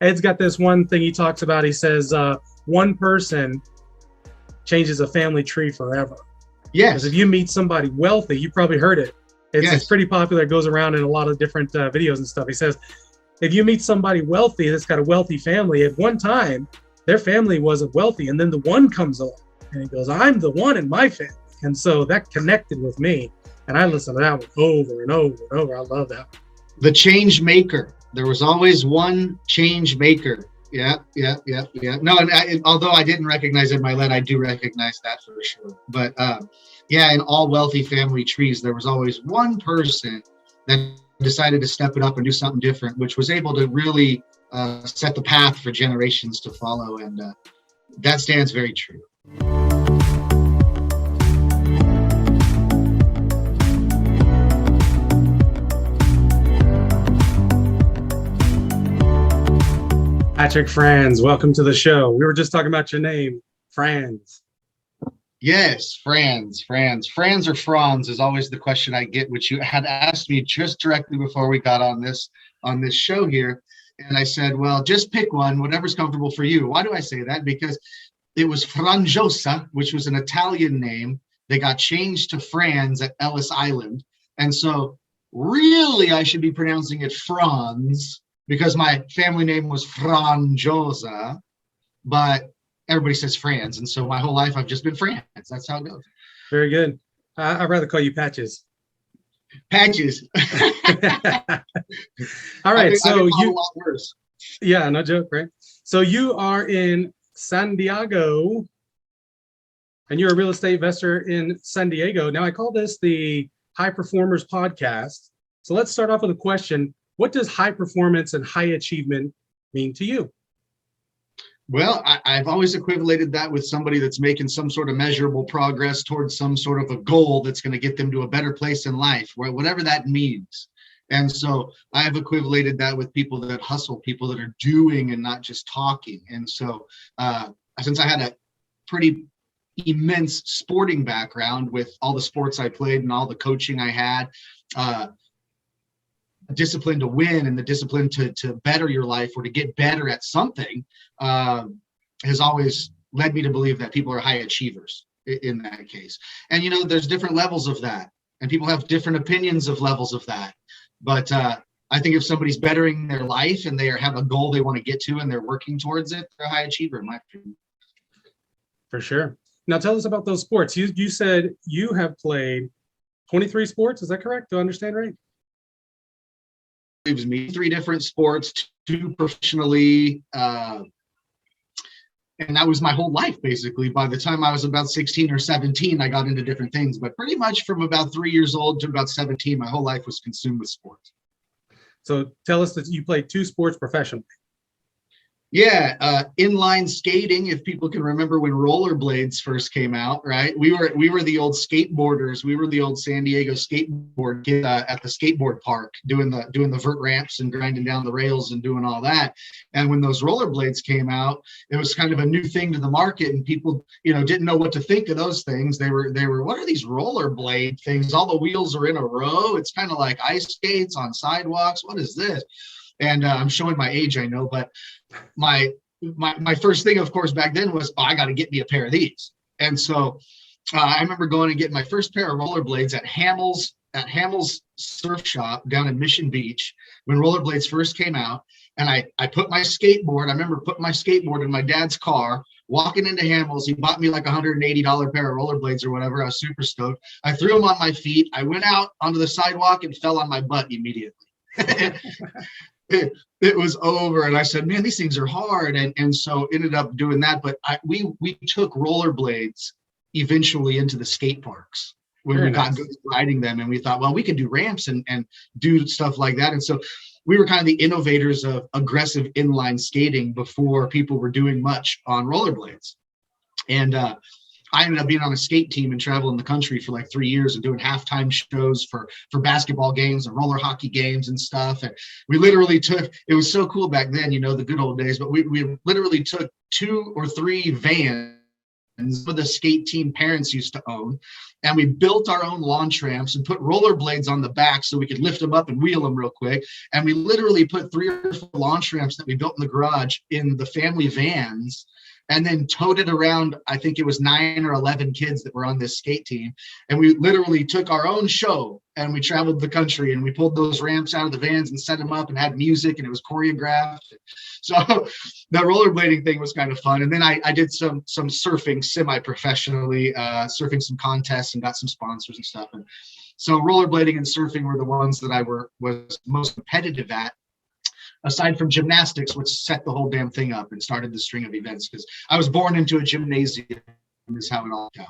Ed's got this one thing he talks about. He says, one person changes a family tree forever. Because if Yes. you meet somebody wealthy, you probably heard it. It's Yes. pretty popular. It goes around in a lot of different videos and stuff. He says, if you meet somebody wealthy that's got a wealthy family, at one time, their family wasn't wealthy. And then the one comes along and he goes, I'm the one in my family. And so that connected with me. And I listened to that one over and over and over. I love that one. The change maker. There was always one change maker. Yeah. No, and although I didn't recognize it in my lead, I do recognize that for sure. But yeah, in all wealthy family trees, there was always one person that decided to step it up and do something different, which was able to really set the path for generations to follow. And that stands very true. Patrick Franz, welcome to the show. We were just talking about your name, Franz. Yes, Franz or Franz is always the question I get, which you had asked me just directly before we got on this show here. And I said, well, just pick one, whatever's comfortable for you. Why do I say that? Because it was Franjosa, which was an Italian name. They got changed to Franz at Ellis Island. And so really I should be pronouncing it Franz, because my family name was Franjosa, but everybody says Franz. And so my whole life I've just been Franz. That's how it goes. Very good. I'd rather call you Patches. Patches. All right. So you, a lot worse. Yeah, no joke, right? So you are in San Diego and you're a real estate investor in San Diego. Now I call this the High Performers Podcast. So let's start off with a question. What does high performance and high achievement mean to you? Well, I've always equated that with somebody that's making some sort of measurable progress towards some sort of a goal that's going to get them to a better place in life, whatever that means. And so I've equated that with people that hustle, people that are doing and not just talking. And so since I had a pretty immense sporting background with all the sports I played and all the coaching I had, discipline to win and the discipline to better your life or to get better at something has always led me to believe that people are high achievers in that case. And, you know, there's different levels of that and people have different opinions of levels of that. But I think if somebody's bettering their life and they have a goal they want to get to and they're working towards it, they're a high achiever in my opinion. For sure. Now tell us about those sports. You said you have played 23 sports. Is that correct? Do I understand right? It was me 3 different sports, 2 professionally, and that was my whole life basically. By the time I was about 16 or 17, I got into different things, but pretty much from about 3 years old to about 17, my whole life was consumed with sports. So tell us that you played 2 sports professionally. Yeah, inline skating, if people can remember when rollerblades first came out, right? We were the old skateboarders. We were the old San Diego skateboard kid at the skateboard park doing the vert ramps and grinding down the rails and doing all that. And when those rollerblades came out, it was kind of a new thing to the market, and people, you know, didn't know what to think of those things. They were what are these rollerblade things? All the wheels are in a row. It's kind of like ice skates on sidewalks. What is this? And I'm showing my age, I know, but my first thing, of course, back then was, I got to get me a pair of these. And so I remember going and getting my first pair of rollerblades at Hamill's Surf Shop down in Mission Beach when rollerblades first came out. And I put my skateboard, I remember putting my skateboard in my dad's car, walking into Hamill's. He bought me like $180 pair of rollerblades or whatever. I was super stoked. I threw them on my feet. I went out onto the sidewalk and fell on my butt immediately. It was over, and I said, man, these things are hard, and so ended up doing that. But we took rollerblades eventually into the skate parks when we got good at riding them, and we thought, well, we could do ramps and do stuff like that. And so we were kind of the innovators of aggressive inline skating before people were doing much on rollerblades. And I ended up being on a skate team and traveling the country for like 3 years and doing halftime shows for basketball games and roller hockey games and stuff. And we literally it was so cool back then, you know, the good old days, but we literally took 2 or 3 vans the skate team parents used to own. And we built our own launch ramps and put rollerblades on the back so we could lift them up and wheel them real quick. And we literally put 3 or 4 launch ramps that we built in the garage in the family vans, and then towed it around. I think it was 9 or 11 kids that were on this skate team. And we literally took our own show and we traveled the country, and we pulled those ramps out of the vans and set them up and had music, and it was choreographed. So the rollerblading thing was kind of fun. And then I did some surfing semi-professionally, surfing some contests and got some sponsors and stuff. And so rollerblading and surfing were the ones that I was most competitive at, aside from gymnastics, which set the whole damn thing up and started the string of events, because I was born into a gymnasium, is how it all came.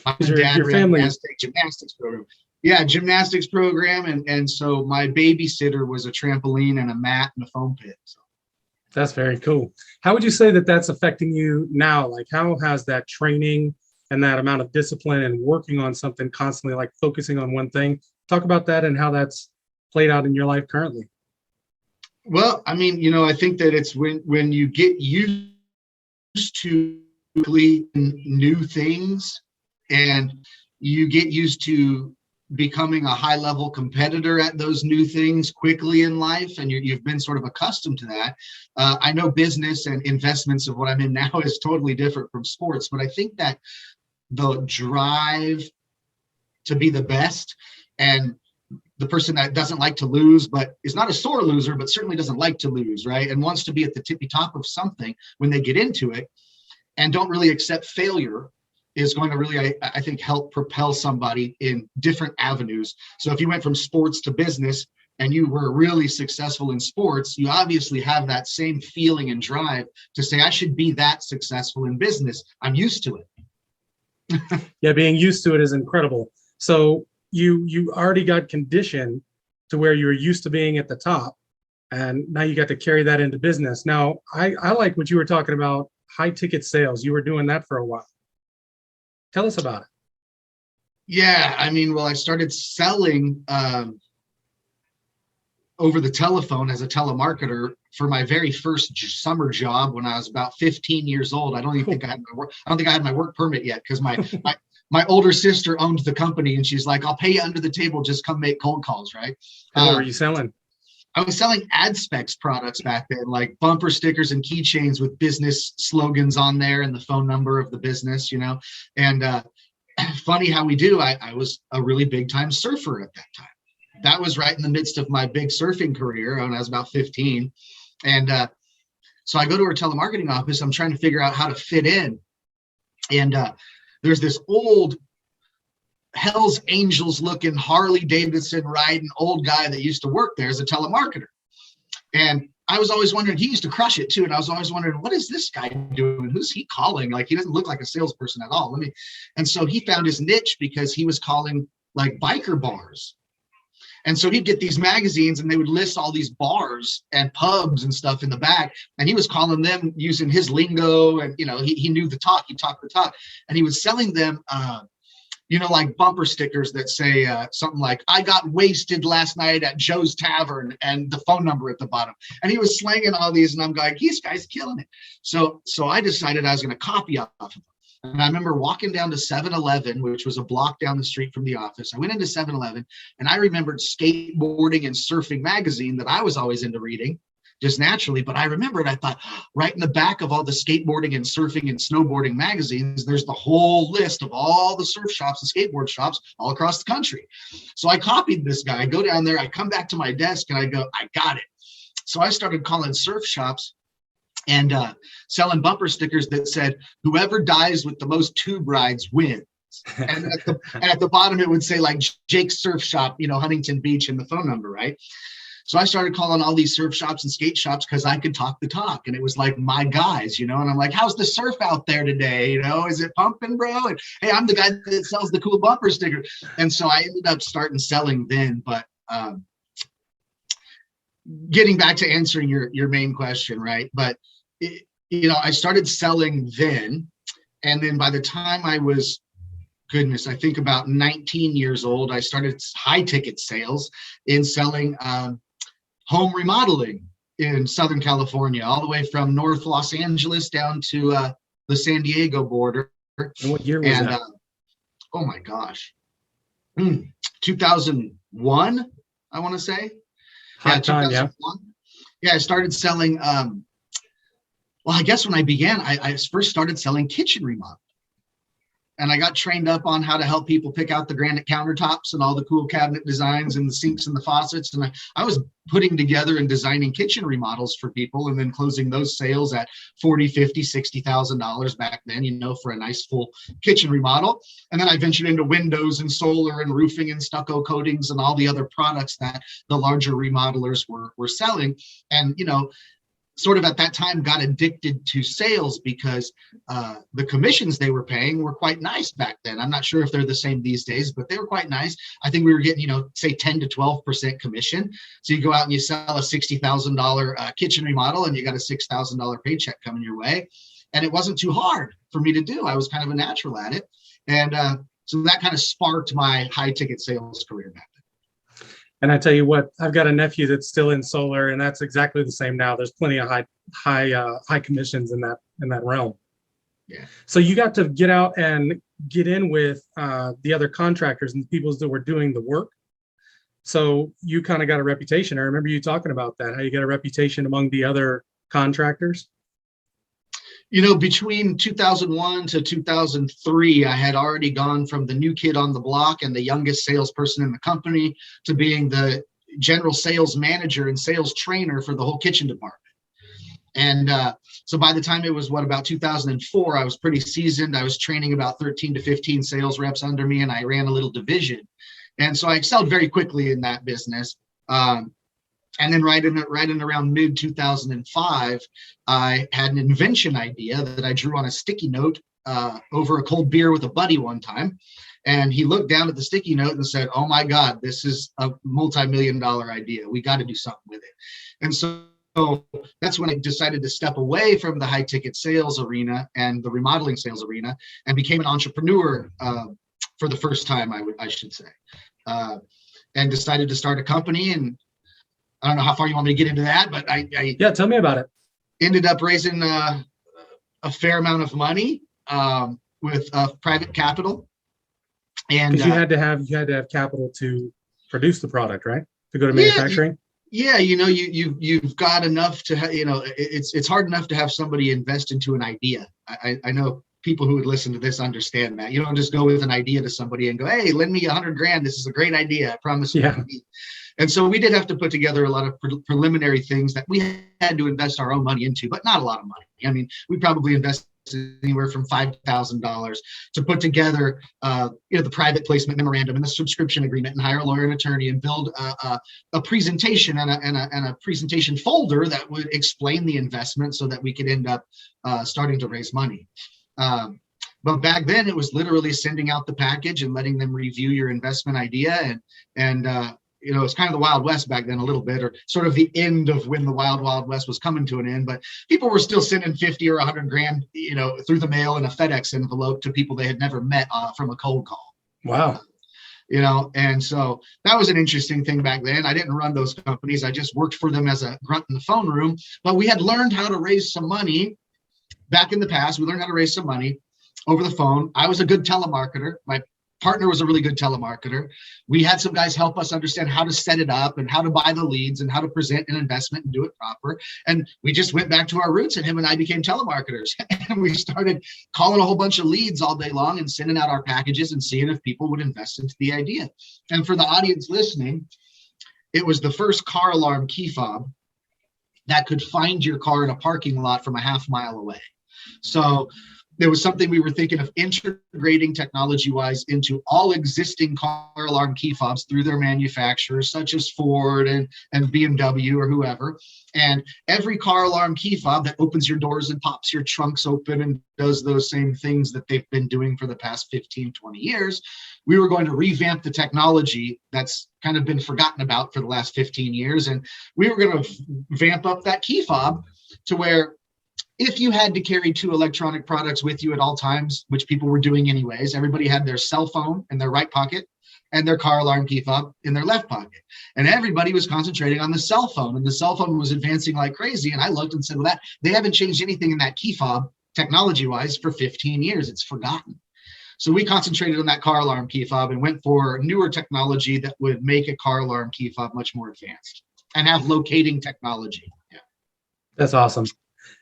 My dad your ran family a gymnastics program. Yeah, gymnastics program, and so my babysitter was a trampoline and a mat and a foam pit. So. That's very cool. How would you say that that's affecting you now? Like, how has that training and that amount of discipline and working on something constantly, like focusing on one thing, talk about that and how that's played out in your life currently? Well, I mean, I think that it's when you get used to new things, and you get used to becoming a high level competitor at those new things quickly in life, and you've been sort of accustomed to that. I know business and investments of what I'm in now is totally different from sports, but I think that the drive to be the best, and the person that doesn't like to lose, but is not a sore loser, but certainly doesn't like to lose, right? And wants to be at the tippy top of something when they get into it, and don't really accept failure, is going to really, I think, help propel somebody in different avenues. So if you went from sports to business and you were really successful in sports, you obviously have that same feeling and drive to say, I should be that successful in business. I'm used to it. Yeah, being used to it is incredible. So you already got conditioned to where you were used to being at the top, and now you got to carry that into business. Now, I like what you were talking about, high ticket sales. You were doing that for a while. Tell us about it. Yeah, I mean, well, I started selling over the telephone as a telemarketer for my very first summer job when I was about 15 years old. I don't even think I had my work. I don't think I had my work permit yet, because my older sister owned the company, and she's like, "I'll pay you under the table. Just come make cold calls." Right? And what were you selling? I was selling ad specs products back then, like bumper stickers and keychains with business slogans on there and the phone number of the business, And funny how we do, I was a really big time surfer at that time. That was right in the midst of my big surfing career when I was about 15. And so I go to her telemarketing office. I'm trying to figure out how to fit in. And there's this old Hell's Angels looking Harley Davidson riding old guy that used to work there as a telemarketer. And I was always wondering, he used to crush it too. And I was always wondering, what is this guy doing? Who's he calling? Like, he doesn't look like a salesperson at all. And so he found his niche because he was calling like biker bars. And so he'd get these magazines, and they would list all these bars and pubs and stuff in the back. And he was calling them using his lingo. And, he knew the talk. He talked the talk. And he was selling them like bumper stickers that say something like, "I got wasted last night at Joe's Tavern," and the phone number at the bottom. And he was slanging all these, and I'm going, this guy's killing it. So I decided I was going to copy off of him. And I remember walking down to 7-Eleven, which was a block down the street from the office. I went into 7-Eleven, and I remembered Skateboarding and Surfing magazine that I was always into reading, just naturally. But I remembered, I thought, right in the back of all the skateboarding and surfing and snowboarding magazines, there's the whole list of all the surf shops and skateboard shops all across the country. So I copied this guy. I go down there, I come back to my desk, and I go, I got it. So I started calling surf shops and selling bumper stickers that said, "Whoever dies with the most tube rides wins." And at the bottom, it would say like Jake's Surf Shop, Huntington Beach, and the phone number, right? So I started calling all these surf shops and skate shops because I could talk the talk, and it was like my guys, and I'm like, "How's the surf out there today? Is it pumping, bro?" And hey, I'm the guy that sells the cool bumper sticker. And so I ended up starting selling then. But getting back to answering your main question, right? But I started selling then, and then by the time I was, I think about 19 years old, I started high ticket sales in selling home remodeling in Southern California, all the way from North Los Angeles down to the San Diego border. And what year was And that? oh my gosh, 2001, I want to say. Yeah, Hot time, yeah. 2001. Yeah, I started selling. Well, I guess when I began, I first started selling kitchen remodels. And I got trained up on how to help people pick out the granite countertops and all the cool cabinet designs and the sinks and the faucets. And I was putting together and designing kitchen remodels for people and then closing those sales at $40, $50, $60,000 back then, for a nice full kitchen remodel. And then I ventured into windows and solar and roofing and stucco coatings and all the other products that the larger remodelers were selling. And, sort of at that time got addicted to sales because the commissions they were paying were quite nice back then. I'm not sure if they're the same these days, but they were quite nice. I think we were getting, say 10 to 12% commission. So you go out and you sell a $60,000 kitchen remodel and you got a $6,000 paycheck coming your way. And it wasn't too hard for me to do. I was kind of a natural at it. And so that kind of sparked my high ticket sales career back then. And I tell you what, I've got a nephew that's still in solar, and that's exactly the same now. There's plenty of high commissions in that realm. Yeah. So you got to get out and get in with the other contractors and the people that were doing the work. So you kind of got a reputation. I remember you talking about that, how you got a reputation among the other contractors. Between 2001 to 2003, I had already gone from the new kid on the block and the youngest salesperson in the company to being the general sales manager and sales trainer for the whole kitchen department. And so by the time it was about 2004, I was pretty seasoned. I was training about 13 to 15 sales reps under me, and I ran a little division. And so I excelled very quickly in that business. And then right in around mid 2005, I had an invention idea that I drew on a sticky note over a cold beer with a buddy one time. And he looked down at the sticky note and said, "Oh my God, this is a multi-million-dollar idea. We got to do something with it." And so that's when I decided to step away from the high ticket sales arena and the remodeling sales arena and became an entrepreneur for the first time, I should say, and decided to start a company. And I don't know how far you want me to get into that, but yeah, tell me about it. Ended up raising a fair amount of money with private capital, and because you had to have capital to produce the product, right? To go to manufacturing. Yeah, you've got enough to it's hard enough to have somebody invest into an idea. I know people who would listen to this understand that. You don't just go with an idea to somebody and go, "Hey, lend me $100,000. This is a great idea. I promise you." Yeah. And so we did have to put together a lot of preliminary things that we had to invest our own money into, but not a lot of money. I mean, we probably invested anywhere from $5,000 to put together, the private placement memorandum and the subscription agreement and hire a lawyer and attorney and build a presentation and a presentation folder that would explain the investment so that we could end up starting to raise money. But back then it was literally sending out the package and letting them review your investment idea. And it's kind of the Wild West back then a little bit, or sort of the end of when the Wild West was coming to an end. But people were still sending 50 or 100 grand, through the mail in a FedEx envelope to people they had never met from a cold call. Wow. And so that was an interesting thing back then. I didn't run those companies. I just worked for them as a grunt in the phone room. But we had learned how to raise some money back in the past. We learned how to raise some money over the phone. I was a good telemarketer. My partner was a really good telemarketer. We had some guys help us understand how to set it up and how to buy the leads and how to present an investment and do it proper. And we just went back to our roots, and him and I became telemarketers. And we started calling a whole bunch of leads all day long and sending out our packages and seeing if people would invest into the idea. And for the audience listening, it was the first car alarm key fob that could find your car in a parking lot from a half mile away. So there was something we were thinking of integrating technology-wise into all existing car alarm key fobs through their manufacturers, such as Ford and BMW or whoever. And every car alarm key fob that opens your doors and pops your trunks open and does those same things that they've been doing for the past 15, 20 years, we were going to revamp the technology that's kind of been forgotten about for the last 15 years. And we were going to vamp up that key fob to where if you had to carry two electronic products with you at all times, which people were doing anyways, everybody had their cell phone in their right pocket and their car alarm key fob in their left pocket. And everybody was concentrating on the cell phone, and the cell phone was advancing like crazy. And I looked and said, well, they haven't changed anything in that key fob technology-wise for 15 years. It's forgotten. So we concentrated on that car alarm key fob and went for newer technology that would make a car alarm key fob much more advanced and have locating technology. Yeah. That's awesome.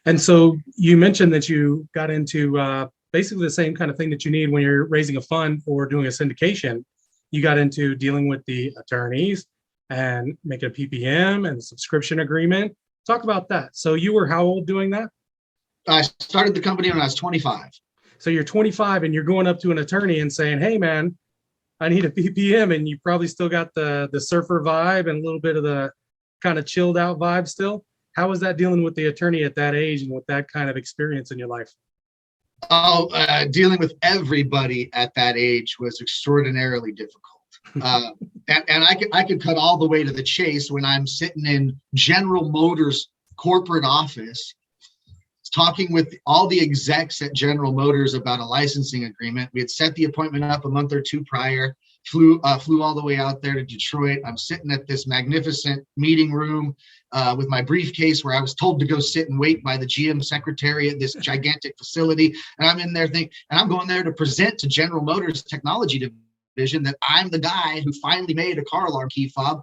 And so you mentioned that you got into basically the same kind of thing that you need when you're raising a fund or doing a syndication. You got into dealing with the attorneys and making a PPM and subscription agreement. Talk about that. So you were how old doing that? I started the company when I was 25. So you're 25 and you're going up to an attorney and saying, hey, man, I need a PPM. And you probably still got the surfer vibe and a little bit of the kind of chilled out vibe still. How was that dealing with the attorney at that age and with that kind of experience in your life? Oh, dealing with everybody at that age was extraordinarily difficult. And I could cut all the way to the chase when I'm sitting in General Motors corporate office talking with all the execs at General Motors about a licensing agreement. We had set the appointment up a month or two prior, flew all the way out there to Detroit. I'm sitting at this magnificent meeting room with my briefcase where I was told to go sit and wait by the GM secretary at this gigantic facility. And I'm in there and I'm going there to present to General Motors technology division that I'm the guy who finally made a car alarm key fob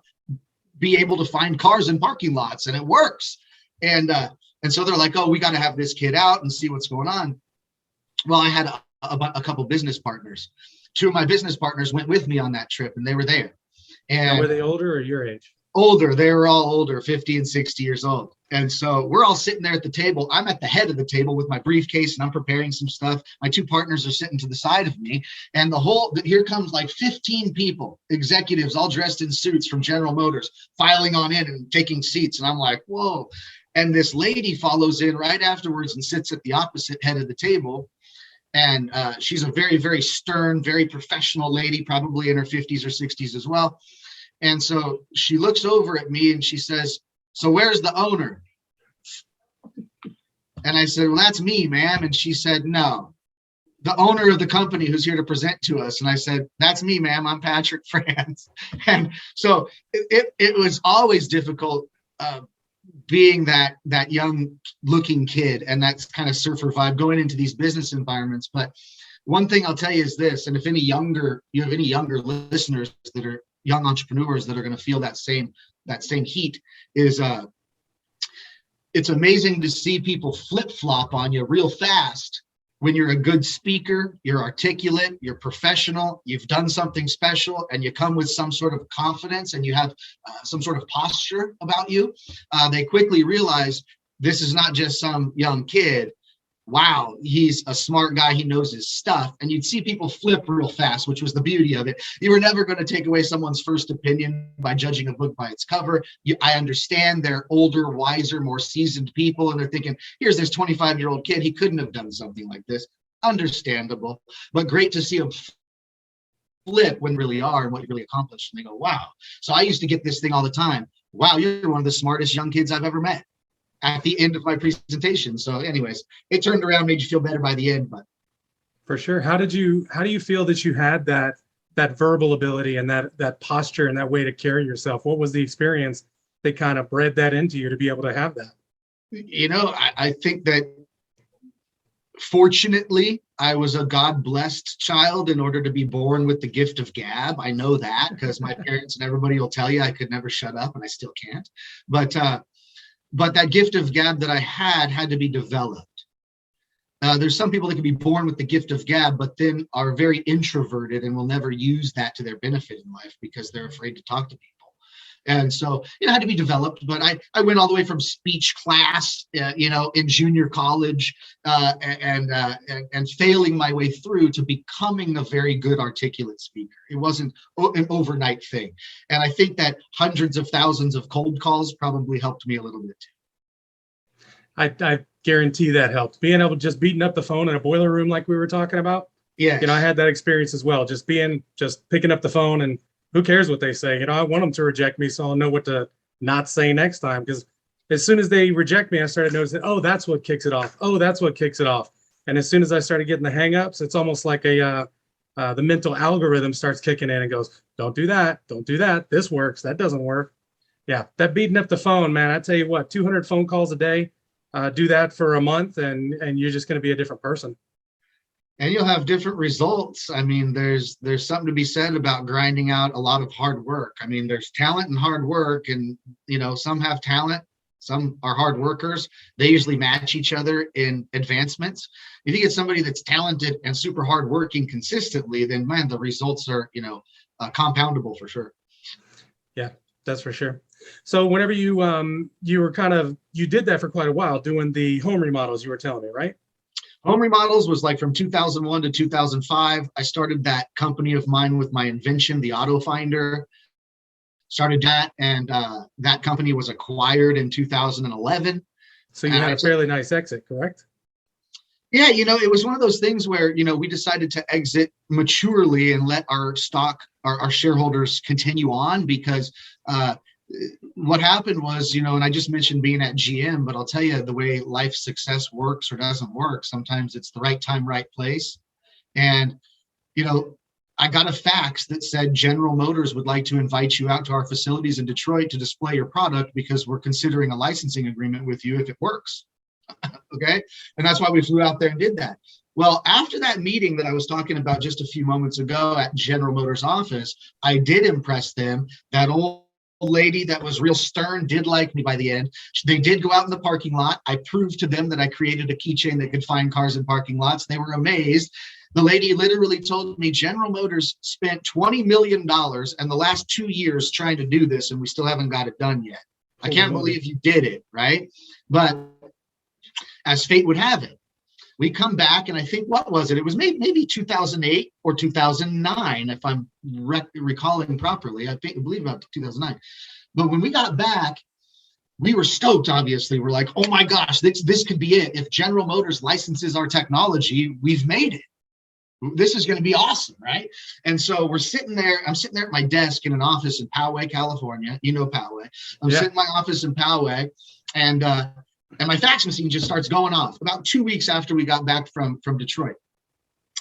be able to find cars in parking lots, and it works. And so they're like, oh, we got to have this kid out and see what's going on. Well, I had a couple business partners. Two of my business partners went with me on that trip, and they were there. And were they older or your age? Older. They were all older, 50 and 60 years old. And so we're all sitting there at the table. I'm at the head of the table with my briefcase, and I'm preparing some stuff. My two partners are sitting to the side of me. And here comes like 15 people, executives, all dressed in suits from General Motors, filing on in and taking seats. And I'm like, whoa. And this lady follows in right afterwards and sits at the opposite head of the table. And she's a very, very stern, very professional lady, probably in her 50s or 60s as well. And so she looks over at me and she says, so where's the owner? And I said, well, that's me, ma'am. And she said, no, the owner of the company who's here to present to us. And I said, that's me, ma'am. I'm Patrick Franz. And so it was always difficult being that young looking kid and that kind of surfer vibe going into these business environments. But one thing I'll tell you is this, and if you have any younger listeners that are young entrepreneurs that are going to feel that same heat, is it's amazing to see people flip-flop on you real fast when you're a good speaker, you're articulate, you're professional, you've done something special, and you come with some sort of confidence and you have some sort of posture about you. They quickly realize this is not just some young kid. Wow, he's a smart guy. He knows his stuff. And you'd see people flip real fast, which was the beauty of it. You were never going to take away someone's first opinion by judging a book by its cover. I understand they're older, wiser, more seasoned people, and they're thinking, here's this 25-year-old kid. He couldn't have done something like this. Understandable, but great to see him flip when really are and what you really accomplished. And they go, wow. So I used to get this thing all the time. Wow, you're one of the smartest young kids I've ever met, at the end of my presentation. So anyways, it turned around, made you feel better by the end. But for sure. How do you feel that you had that verbal ability and that posture and that way to carry yourself? What was the experience that kind of bred that into you to be able to have that? I think that fortunately I was a God-blessed child in order to be born with the gift of gab. I know that because my parents and everybody will tell you I could never shut up, and I still can't. But that gift of gab that I had to be developed. There's some people that can be born with the gift of gab, but then are very introverted and will never use that to their benefit in life because they're afraid to talk to people. And so it had to be developed. But I went all the way from speech class, in junior college, and failing my way through to becoming a very good articulate speaker. It wasn't an overnight thing. And I think that hundreds of thousands of cold calls probably helped me a little bit too. I guarantee that helped. Being able to just beating up the phone in a boiler room like we were talking about. Yeah. I had that experience as well. Just picking up the phone, and who cares what they say? I want them to reject me so I'll know what to not say next time. Because as soon as they reject me, I started noticing, oh, that's what kicks it off. Oh, that's what kicks it off. And as soon as I started getting the hangups, it's almost like the mental algorithm starts kicking in and goes, don't do that. Don't do that. This works. That doesn't work. Yeah, that beating up the phone, man, I tell you what, 200 phone calls a day, do that for a month, and you're just going to be a different person. And you'll have different results. I mean, there's something to be said about grinding out a lot of hard work. I mean, there's talent and hard work, and some have talent, some are hard workers. They usually match each other in advancements. If you get somebody that's talented and super hardworking consistently, then man, the results are compoundable for sure. Yeah, that's for sure. So whenever you were you did that for quite a while, doing the home remodels, you were telling me, right? Home remodels was like from 2001 to 2005. I started that company of mine with my invention, the Auto Finder. Started that, and that company was acquired in 2011. So you had a fairly nice exit, correct? Yeah, it was one of those things where, we decided to exit maturely and let our our shareholders continue on, because what happened was, and I just mentioned being at GM, but I'll tell you the way life success works or doesn't work. Sometimes it's the right time, right place. And, I got a fax that said General Motors would like to invite you out to our facilities in Detroit to display your product because we're considering a licensing agreement with you if it works. Okay. And that's why we flew out there and did that. Well, after that meeting that I was talking about just a few moments ago at General Motors office, I did impress them. That old lady that was real stern did like me by the end. They did go out in the parking lot. I proved to them that I created a keychain that could find cars in parking lots. They were amazed. The lady literally told me General Motors spent $20 million in the last 2 years trying to do this, and we still haven't got it done yet. I can't believe you did it, right? But as fate would have it, we come back, and I think, what was it? It was maybe 2008 or 2009, if I'm recalling properly. I believe about 2009. But when we got back, we were stoked, obviously. We're like, oh my gosh, this could be it. If General Motors licenses our technology, we've made it. This is going to be awesome, right? And so I'm sitting there at my desk in an office in Poway, California. You know Poway. I'm sitting in my office in Poway, and my fax machine just starts going off about 2 weeks after we got back from Detroit.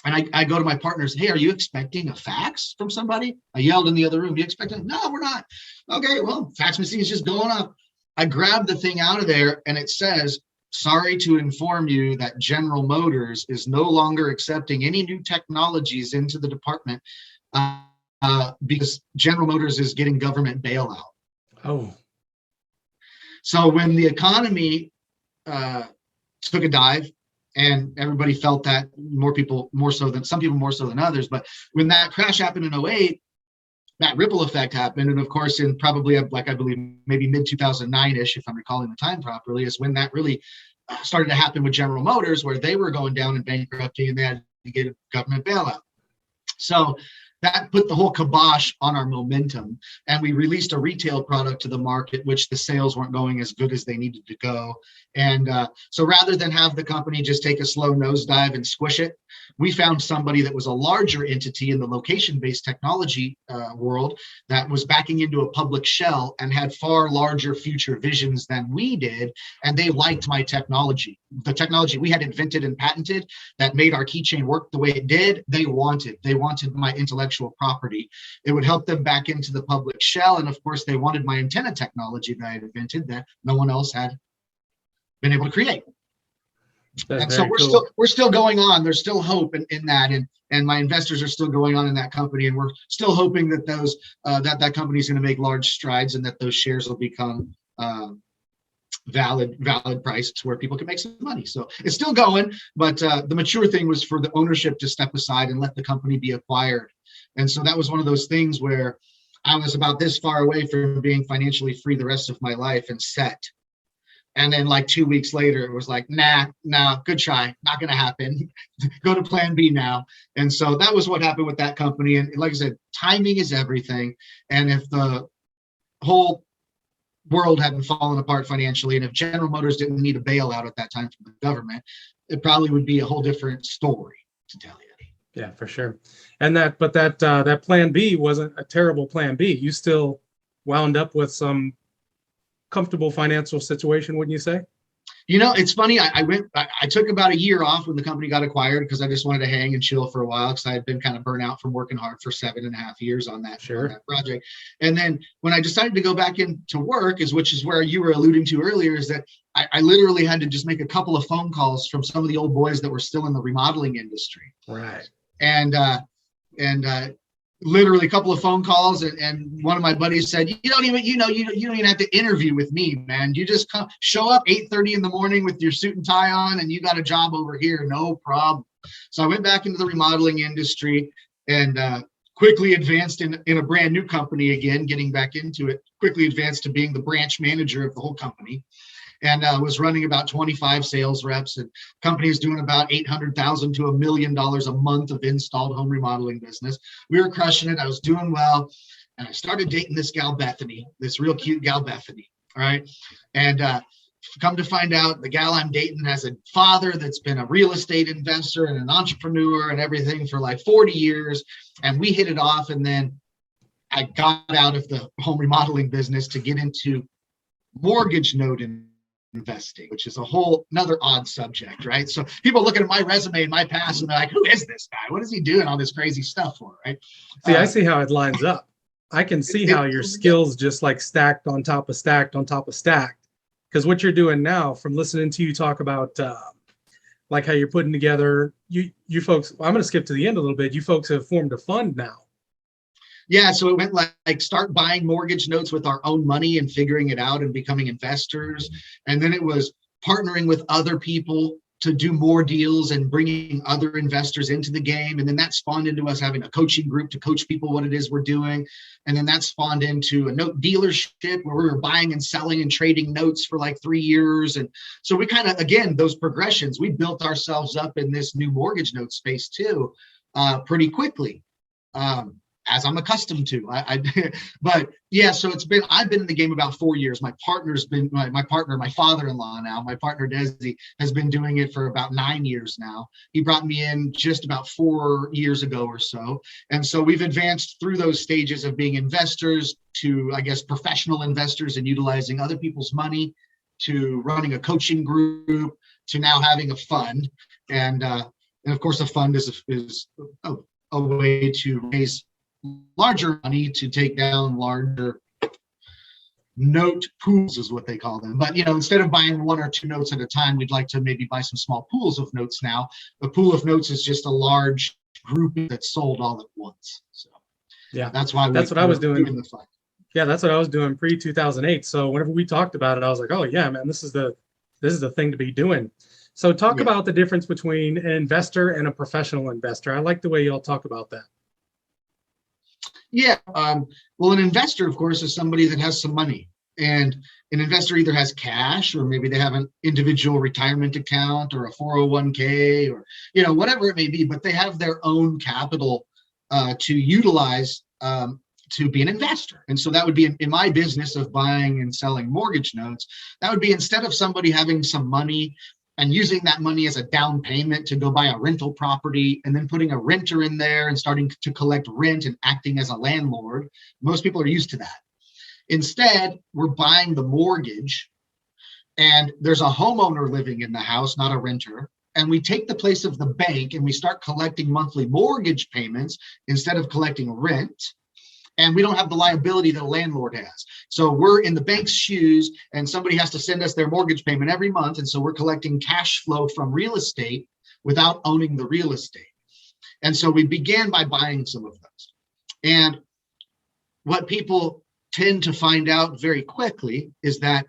And I go to my partners, hey, are you expecting a fax from somebody? I yelled in the other room, you expecting? No, we're not. Okay, well, fax machine is just going off. I grabbed the thing out of there, and it says, sorry to inform you that General Motors is no longer accepting any new technologies into the department because General Motors is getting government bailout. Oh. So when the economy took a dive, and everybody felt that, some people more so than others, but when that crash happened in 2008, that ripple effect happened. And of course, in probably, like, I believe maybe mid 2009-ish, if I'm recalling the time properly, is when that really started to happen with General Motors, where they were going down in bankruptcy and they had to get a government bailout. So that put the whole kibosh on our momentum, and we released a retail product to the market, which the sales weren't going as good as they needed to go. And so rather than have the company just take a slow nosedive and squish it, we found somebody that was a larger entity in the location-based technology world that was backing into a public shell and had far larger future visions than we did. And they liked my technology. The technology we had invented and patented that made our keychain work the way it did, they wanted my intellectual property. It would help them back into the public shell. And of course, they wanted my antenna technology that I had invented that no one else had been able to create. And so we're still going on. There's still hope in that, and my investors are still going on in that company, and we're still hoping that those that company is going to make large strides, and that those shares will become valid price to where people can make some money. So it's still going, but the mature thing was for the ownership to step aside and let the company be acquired. And so that was one of those things where I was about this far away from being financially free the rest of my life and set. And then like 2 weeks later, it was like, nah, good try, not going to happen. Go to plan B now. And so that was what happened with that company. And like I said, timing is everything. And if the whole world hadn't fallen apart financially, and if General Motors didn't need a bailout at that time from the government, it probably would be a whole different story to tell you. Yeah, for sure. And that plan B wasn't a terrible plan B. You still wound up with some comfortable financial situation, wouldn't you say? It's funny. I took about a year off when the company got acquired because I just wanted to hang and chill for a while because I had been kind of burnt out from working hard for 7.5 years on that project. And then when I decided to go back into work, which is where you were alluding to earlier, is that I literally had to just make a couple of phone calls from some of the old boys that were still in the remodeling industry. Right. And literally a couple of phone calls, and one of my buddies said, you don't even have to interview with me, man. You just show up 8:30 in the morning with your suit and tie on, and you got a job over here, no problem. So I went back into the remodeling industry and quickly advanced in a brand new company again, getting back into it, quickly advanced to being the branch manager of the whole company. And was running about 25 sales reps, and companies doing about $800,000 to $1 million a month of installed home remodeling business. We were crushing it. I was doing well, and I started dating this gal Bethany, this real cute gal Bethany. All right, and come to find out, the gal I'm dating has a father that's been a real estate investor and an entrepreneur and everything for like 40 years, and we hit it off. And then I got out of the home remodeling business to get into mortgage note investing, which is a whole another odd subject, right? So people looking at my resume and my past and they're like, who is this guy? What is he doing all this crazy stuff for, right? See, I see how it lines up. I can see how your skills just like stacked on top of stacked on top of stacked. Because what you're doing now, from listening to you talk about like how you're putting together, you folks, I'm going to skip to the end a little bit. You folks have formed a fund now. Yeah, so it went like start buying mortgage notes with our own money and figuring it out and becoming investors. And then it was partnering with other people to do more deals and bringing other investors into the game. And then that spawned into us having a coaching group to coach people what it is we're doing. And then that spawned into a note dealership where we were buying and selling and trading notes for like 3 years. And so we kind of, again, those progressions, we built ourselves up in this new mortgage note space too, pretty quickly. As I'm accustomed to. But yeah, so I've been in the game about 4 years. My partner's been my partner, my father-in-law now, my partner Desi has been doing it for about 9 years now. He brought me in just about 4 years ago or so. And so we've advanced through those stages of being investors to, I guess, professional investors and utilizing other people's money, to running a coaching group, to now having a fund. And of course, a fund is a way to raise larger money to take down larger note pools is what they call them. But instead of buying 1 or 2 notes at a time, we'd like to maybe buy some small pools of notes now. A pool of notes is just a large group that's sold all at once. So yeah, that's why that's what I was doing. The fund. Yeah, that's what I was doing pre-2008. So whenever we talked about it, I was like, oh yeah, man, this is the thing to be doing. So talk about the difference between an investor and a professional investor. I like the way y'all talk about that. Yeah. Well, an investor, of course, is somebody that has some money, and an investor either has cash, or maybe they have an individual retirement account or a 401k or, whatever it may be, but they have their own capital to utilize to be an investor. And so that would be in my business of buying and selling mortgage notes. That would be, instead of somebody having some money and using that money as a down payment to go buy a rental property and then putting a renter in there and starting to collect rent and acting as a landlord. Most people are used to that. Instead, we're buying the mortgage, and there's a homeowner living in the house, not a renter. And we take the place of the bank and we start collecting monthly mortgage payments instead of collecting rent. And we don't have the liability that a landlord has. So we're in the bank's shoes, and somebody has to send us their mortgage payment every month. And so we're collecting cash flow from real estate without owning the real estate. And so we began by buying some of those. And what people tend to find out very quickly is that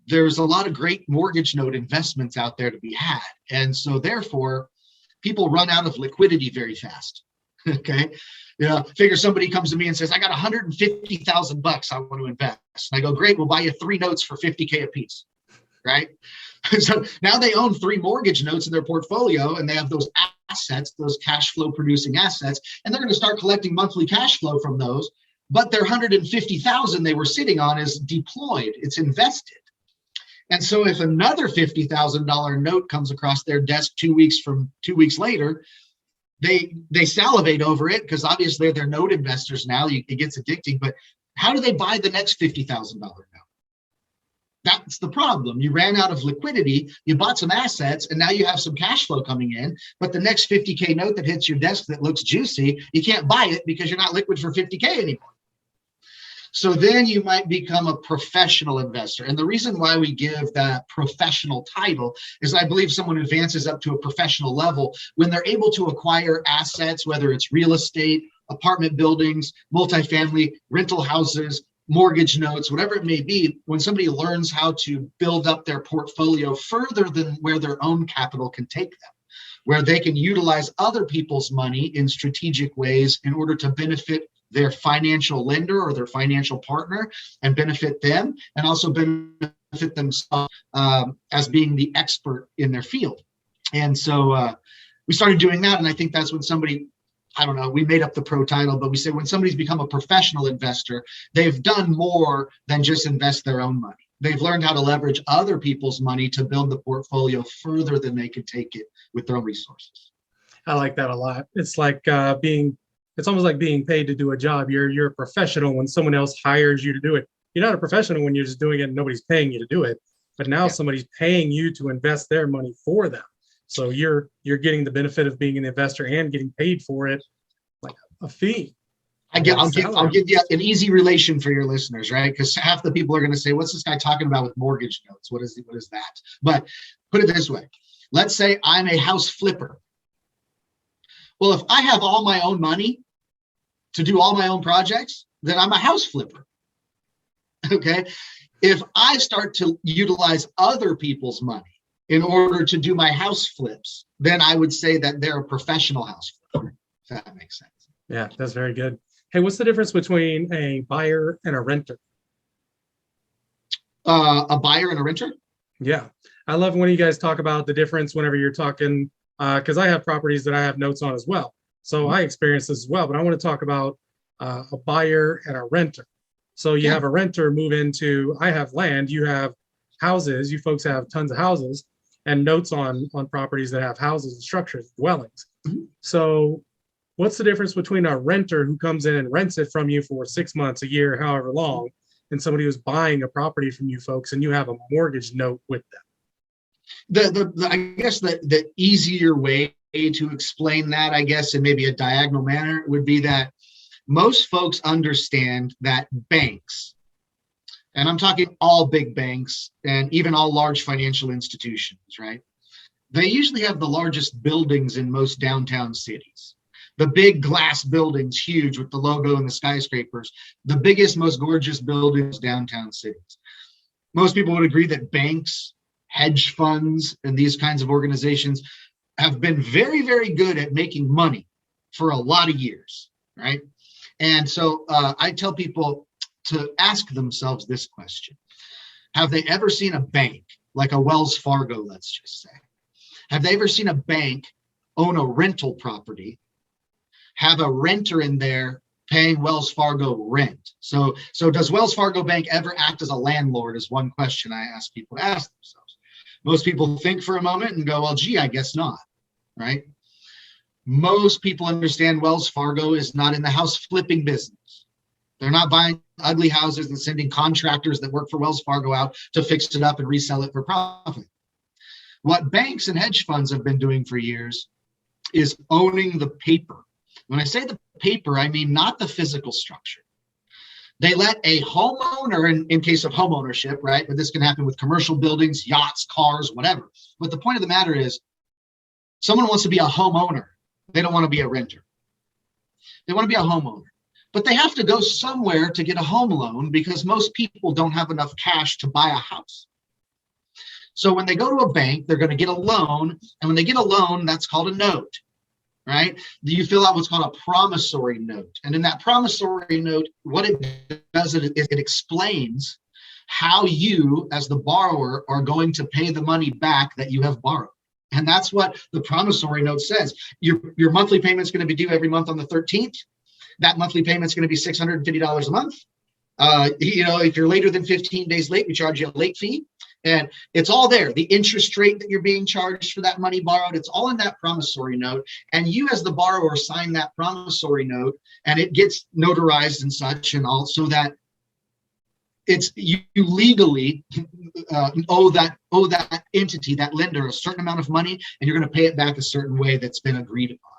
there's a lot of great mortgage note investments out there to be had. And so therefore, people run out of liquidity very fast. Okay. Figure somebody comes to me and says, I got $150,000 I want to invest. And I go, great, we'll buy you 3 notes for $50K a piece. Right. So now they own 3 mortgage notes in their portfolio, and they have those assets, those cash flow producing assets, and they're going to start collecting monthly cash flow from those. But their $150,000 they were sitting on is deployed. It's invested. And so if another $50,000 note comes across their desk 2 weeks later, they salivate over it, because obviously they're note investors now. It gets addicting. But how do they buy the next $50,000 note? That's the problem. You ran out of liquidity, you bought some assets, and now you have some cash flow coming in. But the next 50K note that hits your desk that looks juicy, you can't buy it because you're not liquid for 50K anymore. So then you might become a professional investor. And the reason why we give that professional title is I believe someone advances up to a professional level when they're able to acquire assets, whether it's real estate, apartment buildings, multifamily, rental houses, mortgage notes, whatever it may be. When somebody learns how to build up their portfolio further than where their own capital can take them, where they can utilize other people's money in strategic ways in order to benefit their financial lender or their financial partner and benefit them, and also benefit themselves as being the expert in their field. And so we started doing that. And I think that's when somebody, I don't know, we made up the pro title, but we say when somebody's become a professional investor, they've done more than just invest their own money. They've learned how to leverage other people's money to build the portfolio further than they could take it with their own resources. I like that a lot. It's like it's almost like being paid to do a job. You're a professional when someone else hires you to do it. You're not a professional when you're just doing it and nobody's paying you to do it. But now somebody's paying you to invest their money for them. So you're getting the benefit of being an investor and getting paid for it, like a fee. I'll give you an easy relation for your listeners, right? Because half the people are going to say, "What's this guy talking about with mortgage notes? What is that?" But put it this way: let's say I'm a house flipper. Well, if I have all my own money to do all my own projects, then I'm a house flipper. Okay. If I start to utilize other people's money in order to do my house flips, then I would say that they're a professional house flipper, if that makes sense. Yeah, that's very good. Hey, what's the difference between a buyer and a renter? A buyer and a renter? Yeah. I love when you guys talk about the difference whenever you're talking, because I have properties that I have notes on as well. So I experience this as well, but I want to talk about a buyer and a renter. So you have a renter move into, I have land, you have houses, you folks have tons of houses and notes on properties that have houses and structures, dwellings. So what's the difference between a renter who comes in and rents it from you for 6 months, a year, however long, and somebody who's buying a property from you folks and you have a mortgage note with them? I guess the easier way to explain that, I guess, in maybe a diagonal manner would be that most folks understand that banks, and I'm talking all big banks and even all large financial institutions, right? They usually have the largest buildings in most downtown cities. The big glass buildings, huge with the logo and the skyscrapers, the biggest, most gorgeous buildings downtown cities. Most people would agree that banks, hedge funds, and these kinds of organizations have been very, very good at making money for a lot of years, right? And so I tell people to ask themselves this question. Have they ever seen a bank, like a Wells Fargo, let's just say? Have they ever seen a bank own a rental property, have a renter in there paying Wells Fargo rent? So does Wells Fargo Bank ever act as a landlord is one question I ask people to ask themselves. Most people think for a moment and go, well, gee, I guess not, right? Most people understand Wells Fargo is not in the house flipping business. They're not buying ugly houses and sending contractors that work for Wells Fargo out to fix it up and resell it for profit. What banks and hedge funds have been doing for years is owning the paper. When I say the paper, I mean not the physical structure. They let a homeowner, in case of home ownership, right? But this can happen with commercial buildings, yachts, cars, whatever. But the point of the matter is, someone wants to be a homeowner. They don't want to be a renter. They want to be a homeowner. But they have to go somewhere to get a home loan because most people don't have enough cash to buy a house. So when they go to a bank, they're going to get a loan. And when they get a loan, that's called a note, right? You fill out what's called a promissory note. And in that promissory note, what it does is it explains how you, as the borrower, are going to pay the money back that you have borrowed. And that's what the promissory note says. Your monthly payment is going to be due every month on the 13th. That monthly payment is going to be $650 a month. If you're later than 15 days late, we charge you a late fee. And it's all there. The interest rate that you're being charged for that money borrowed, it's all in that promissory note. And you as the borrower sign that promissory note and it gets notarized and such and all, so that it's you legally owe that entity, that lender, a certain amount of money, and you're going to pay it back a certain way that's been agreed upon.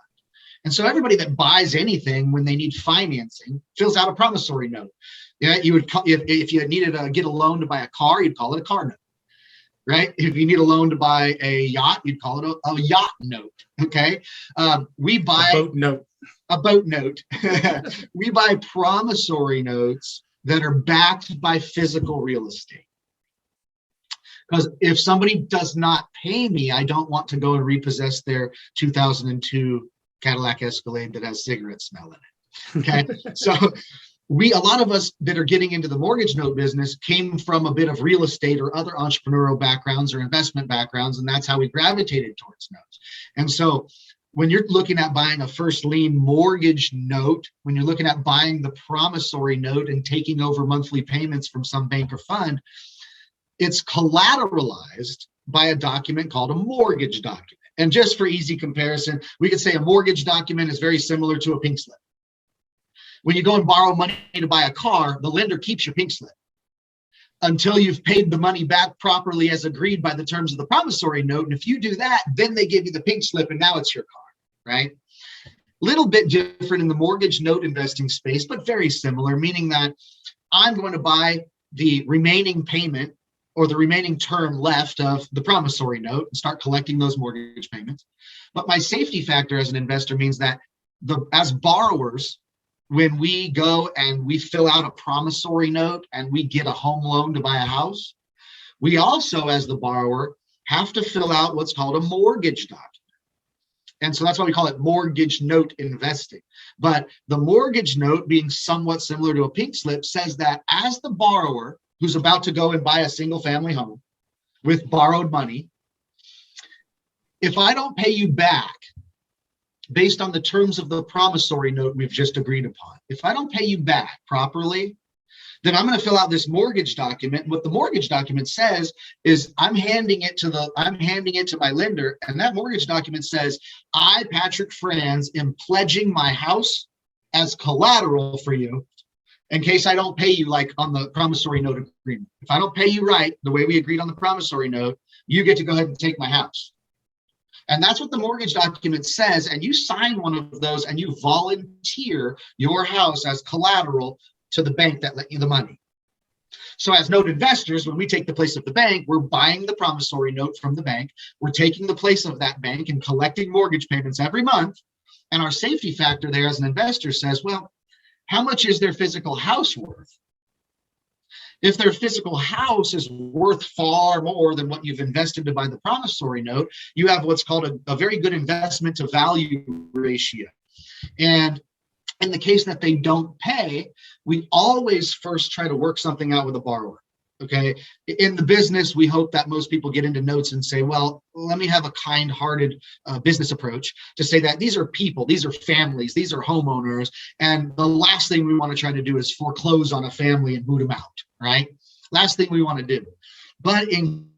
And so everybody that buys anything when they need financing fills out a promissory note. Yeah, you would if you needed to get a loan to buy a car, you'd call it a car note, right? If you need a loan to buy a yacht, you'd call it a yacht note. Okay, we buy a boat note. A boat note. We buy promissory notes that are backed by physical real estate. Because if somebody does not pay me, I don't want to go and repossess their 2002 Cadillac Escalade that has cigarette smell in it. Okay, so a lot of us that are getting into the mortgage note business came from a bit of real estate or other entrepreneurial backgrounds or investment backgrounds, and that's how we gravitated towards notes. And so when you're looking at buying a first lien mortgage note, when you're looking at buying the promissory note and taking over monthly payments from some bank or fund, it's collateralized by a document called a mortgage document. And just for easy comparison, we could say a mortgage document is very similar to a pink slip. When you go and borrow money to buy a car, the lender keeps your pink slip until you've paid the money back properly as agreed by the terms of the promissory note. And if you do that, then they give you the pink slip and now it's your car, right? Little bit different in the mortgage note investing space, but very similar, meaning that I'm going to buy the remaining payment or the remaining term left of the promissory note and start collecting those mortgage payments. But my safety factor as an investor means that as borrowers, when we go and we fill out a promissory note and we get a home loan to buy a house, we also, as the borrower, have to fill out what's called a mortgage document. And so that's why we call it mortgage note investing. But the mortgage note, being somewhat similar to a pink slip, says that as the borrower who's about to go and buy a single family home with borrowed money, if I don't pay you back based on the terms of the promissory note we've just agreed upon, if I don't pay you back properly, then I'm going to fill out this mortgage document. What the mortgage document says is I'm handing it to my lender, and that mortgage document says, I, Patrick Franz, am pledging my house as collateral for you in case I don't pay you like on the promissory note agreement. If I don't pay you right, the way we agreed on the promissory note, you get to go ahead and take my house. And that's what the mortgage document says. And you sign one of those and you volunteer your house as collateral to the bank that lent you the money. So as note investors, when we take the place of the bank, we're buying the promissory note from the bank. We're taking the place of that bank and collecting mortgage payments every month. And our safety factor there as an investor says, well, how much is their physical house worth? If their physical house is worth far more than what you've invested to buy the promissory note, you have what's called a very good investment to value ratio. And in the case that they don't pay, we always first try to work something out with a borrower. Okay. In the business, we hope that most people get into notes and say, well, let me have a kind-hearted business approach to say that these are people, these are families, these are homeowners. And the last thing we want to try to do is foreclose on a family and boot them out, right? Last thing we want to do. But in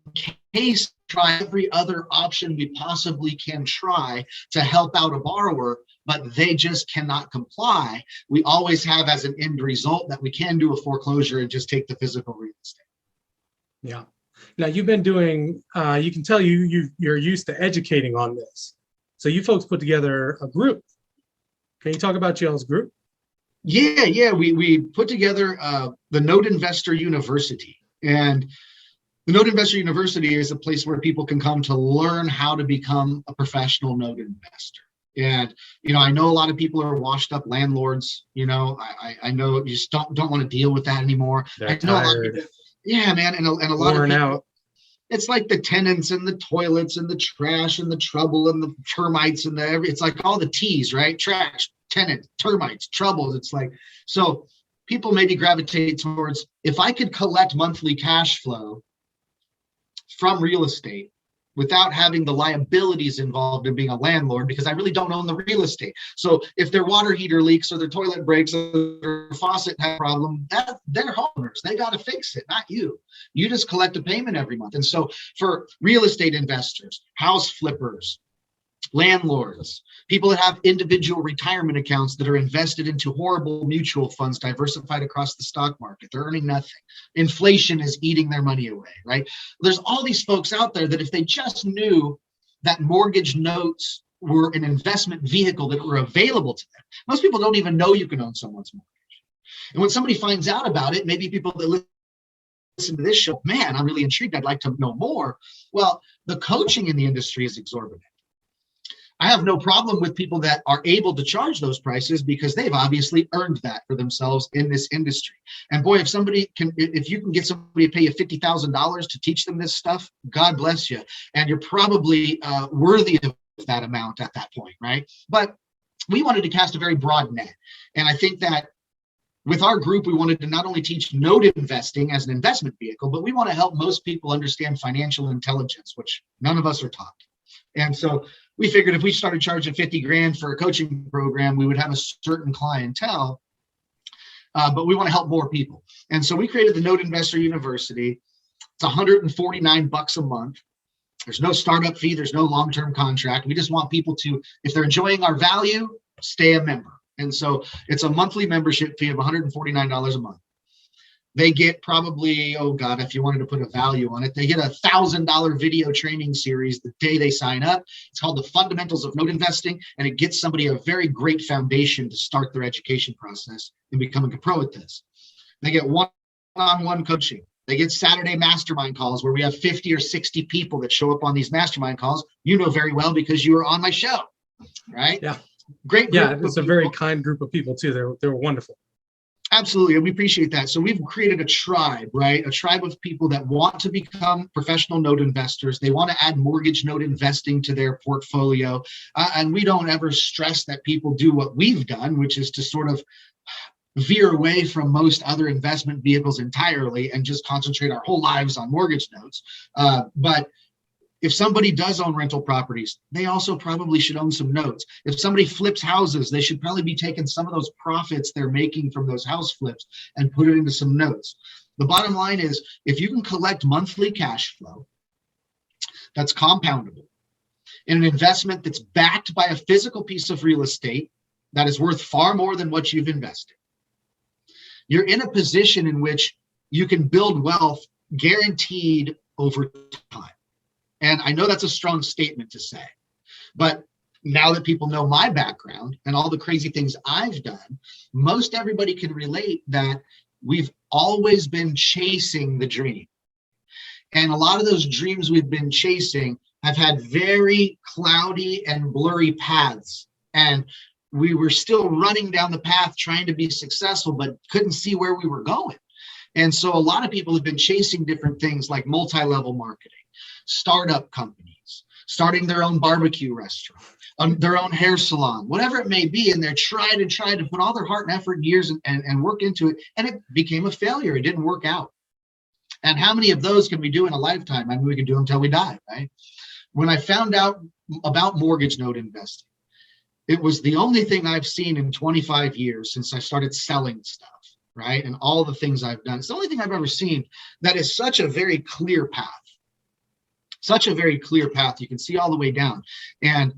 case try every other option we possibly can try to help out a borrower, but they just cannot comply, we always have as an end result that we can do a foreclosure and just take the physical real estate. Yeah. Now you've been doing, you can tell you're used to educating on this. So you folks put together a group. Can you talk about y'all's group? Yeah. We put together the Note Investor University. And the Note Investor University is a place where people can come to learn how to become a professional note investor. And, I know a lot of people are washed up landlords. I know you just don't want to deal with that anymore. They're tired. Yeah, man. And a lot worn of people, out. It's like the tenants and the toilets and the trash and the trouble and the termites and it's like all the T's, right? Trash, tenant, termites, troubles. It's like, so people maybe gravitate towards, if I could collect monthly cash flow from real estate without having the liabilities involved in being a landlord, because I really don't own the real estate. So if their water heater leaks or their toilet breaks or their faucet has a problem, they're homeowners. They got to fix it, not you. You just collect a payment every month. And so for real estate investors, house flippers, landlords, people that have individual retirement accounts that are invested into horrible mutual funds diversified across the stock market. They're earning nothing. Inflation is eating their money away, right? There's all these folks out there that if they just knew that mortgage notes were an investment vehicle that were available to them. Most people don't even know you can own someone's mortgage. And when somebody finds out about it, maybe people that listen to this show, man, I'm really intrigued. I'd like to know more. Well, the coaching in the industry is exorbitant. I have no problem with people that are able to charge those prices because they've obviously earned that for themselves in this industry. And boy, if you can get somebody to pay you $50,000 to teach them this stuff, God bless you. And you're probably worthy of that amount at that point, right? But we wanted to cast a very broad net. And I think that with our group, we wanted to not only teach note investing as an investment vehicle, but we want to help most people understand financial intelligence, which none of us are taught. And so we figured if we started charging 50 grand for a coaching program, we would have a certain clientele, but we want to help more people. And so we created the Note Investor University. It's $149 a month. There's no startup fee. There's no long-term contract. We just want people to, if they're enjoying our value, stay a member. And so it's a monthly membership fee of $149 a month. They get probably, oh God, if you wanted to put a value on it, they get a $1,000 video training series the day they sign up. It's called The Fundamentals of Note Investing, and it gets somebody a very great foundation to start their education process and becoming a pro at this. They get one-on-one coaching. They get Saturday mastermind calls where we have 50 or 60 people that show up on these mastermind calls. You know very well because you were on my show, right? Yeah. Great group. Yeah, it's a very kind group of people too. They were wonderful. Absolutely, and we appreciate that. So we've created a tribe, right? A tribe of people that want to become professional note investors. They want to add mortgage note investing to their portfolio. And we don't ever stress that people do what we've done, which is to sort of veer away from most other investment vehicles entirely and just concentrate our whole lives on mortgage notes. But if somebody does own rental properties, they also probably should own some notes. If somebody flips houses, they should probably be taking some of those profits they're making from those house flips and put it into some notes. The bottom line is, if you can collect monthly cash flow that's compoundable in an investment that's backed by a physical piece of real estate that is worth far more than what you've invested, you're in a position in which you can build wealth guaranteed over time. And I know that's a strong statement to say, but now that people know my background and all the crazy things I've done, most everybody can relate that we've always been chasing the dream. And a lot of those dreams we've been chasing have had very cloudy and blurry paths. And we were still running down the path trying to be successful, but couldn't see where we were going. And so a lot of people have been chasing different things like multi-level marketing, startup companies, starting their own barbecue restaurant, their own hair salon, whatever it may be. And they're trying to put all their heart and effort and years and work into it. And it became a failure. It didn't work out. And how many of those can we do in a lifetime? I mean, we can do them until we die, right? When I found out about mortgage note investing, it was the only thing I've seen in 25 years since I started selling stuff, right? And all the things I've done. It's the only thing I've ever seen that is such a very clear path. Such a very clear path. You can see all the way down. And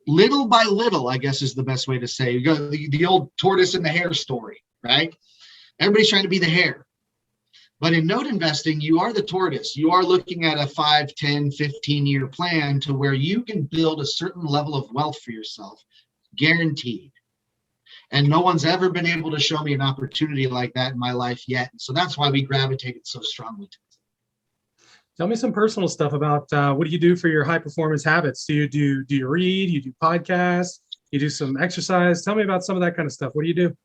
little by little, I guess is the best way to say, you go the old tortoise and the hare story, right? Everybody's trying to be the hare. But in note investing, you are the tortoise. You are looking at a 5, 10, 15-year plan to where you can build a certain level of wealth for yourself, guaranteed. And no one's ever been able to show me an opportunity like that in my life yet. So that's why we gravitated so strongly to it. Tell me some personal stuff about what do you do for your high performance habits? Do you read? You do podcasts? You do some exercise? Tell me about some of that kind of stuff. What do you do?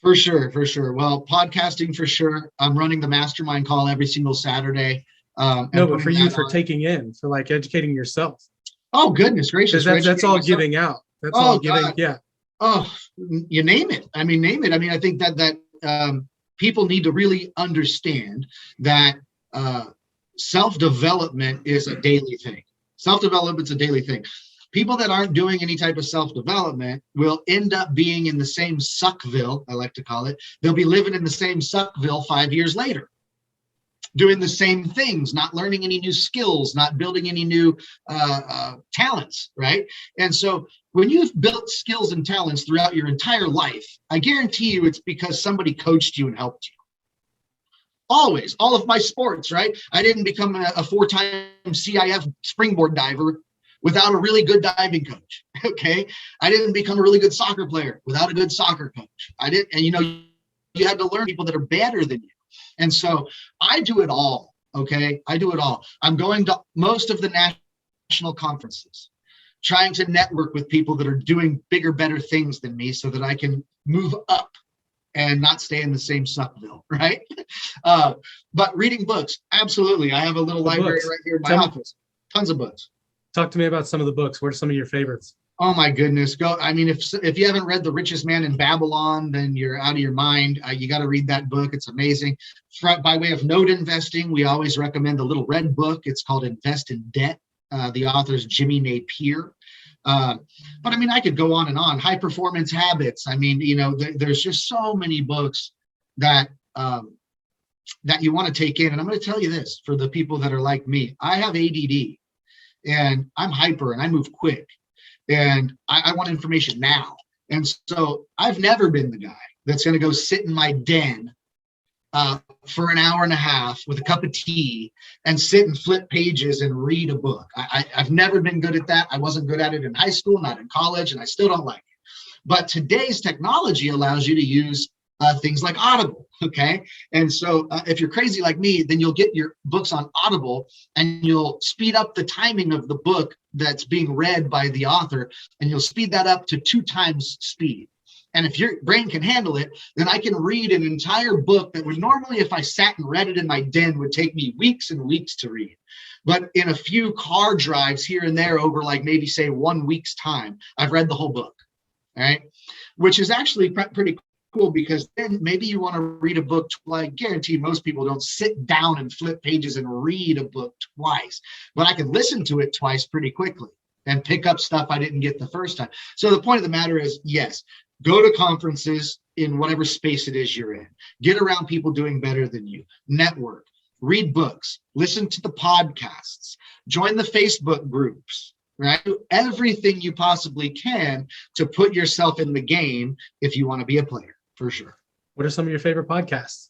For sure. Well, podcasting for sure. I'm running the mastermind call every single Saturday. No, but for you, for taking in, for like educating yourself. Oh, goodness gracious. That's all giving out. That's all giving. God. Yeah. Oh, you name it. I mean, name it. I mean, I think that people need to really understand that self-development is a daily thing. Self-development's a daily thing. People that aren't doing any type of self-development will end up being in the same suckville, I like to call it. They'll be living in the same suckville 5 years later. doing the same things, not learning any new skills, not building any new talents, right? And so when you've built skills and talents throughout your entire life, I guarantee you it's because somebody coached you and helped you. Always, all of my sports, right? I didn't become a four-time CIF springboard diver without a really good diving coach, okay? I didn't become a really good soccer player without a good soccer coach. I didn't, and you had to learn people that are better than you. And so I do it all, okay? I do it all. I'm going to most of the national conferences, trying to network with people that are doing bigger, better things than me so that I can move up and not stay in the same Suckville, right? But reading books, absolutely. I have a little library right here in my office. Tons of books. Talk to me about some of the books. What are some of your favorites? Oh my goodness. Go. I mean, if you haven't read The Richest Man in Babylon, then you're out of your mind. You got to read that book. It's amazing. By way of note investing, we always recommend the little red book. It's called Invest in Debt. The author is Jimmy Napier. But I mean, I could go on and on. High Performance Habits. I mean, there's just so many books that that you want to take in. And I'm going to tell you this for the people that are like me. I have ADD and I'm hyper and I move quick. And I want information now. And so I've never been the guy that's going to go sit in my den for an hour and a half with a cup of tea and sit and flip pages and read a book. I've never been good at that. I wasn't good at it in high school, not in college, and I still don't like it. But today's technology allows you to use things like Audible, okay? And so if you're crazy like me, then you'll get your books on Audible and you'll speed up the timing of the book that's being read by the author, and you'll speed that up to 2 times speed. And if your brain can handle it, then I can read an entire book that would normally, if I sat and read it in my den, would take me weeks and weeks to read. But in a few car drives here and there over like maybe say 1 week's time, I've read the whole book, all right? Which is actually pretty cool, because then maybe you want to read a book. I guarantee most people don't sit down and flip pages and read a book twice, but I can listen to it twice pretty quickly and pick up stuff I didn't get the first time. So the point of the matter is, yes, go to conferences in whatever space it is you're in. Get around people doing better than you. Network. Read books. Listen to the podcasts. Join the Facebook groups. Right? Do everything you possibly can to put yourself in the game if you want to be a player. For sure. What are some of your favorite podcasts?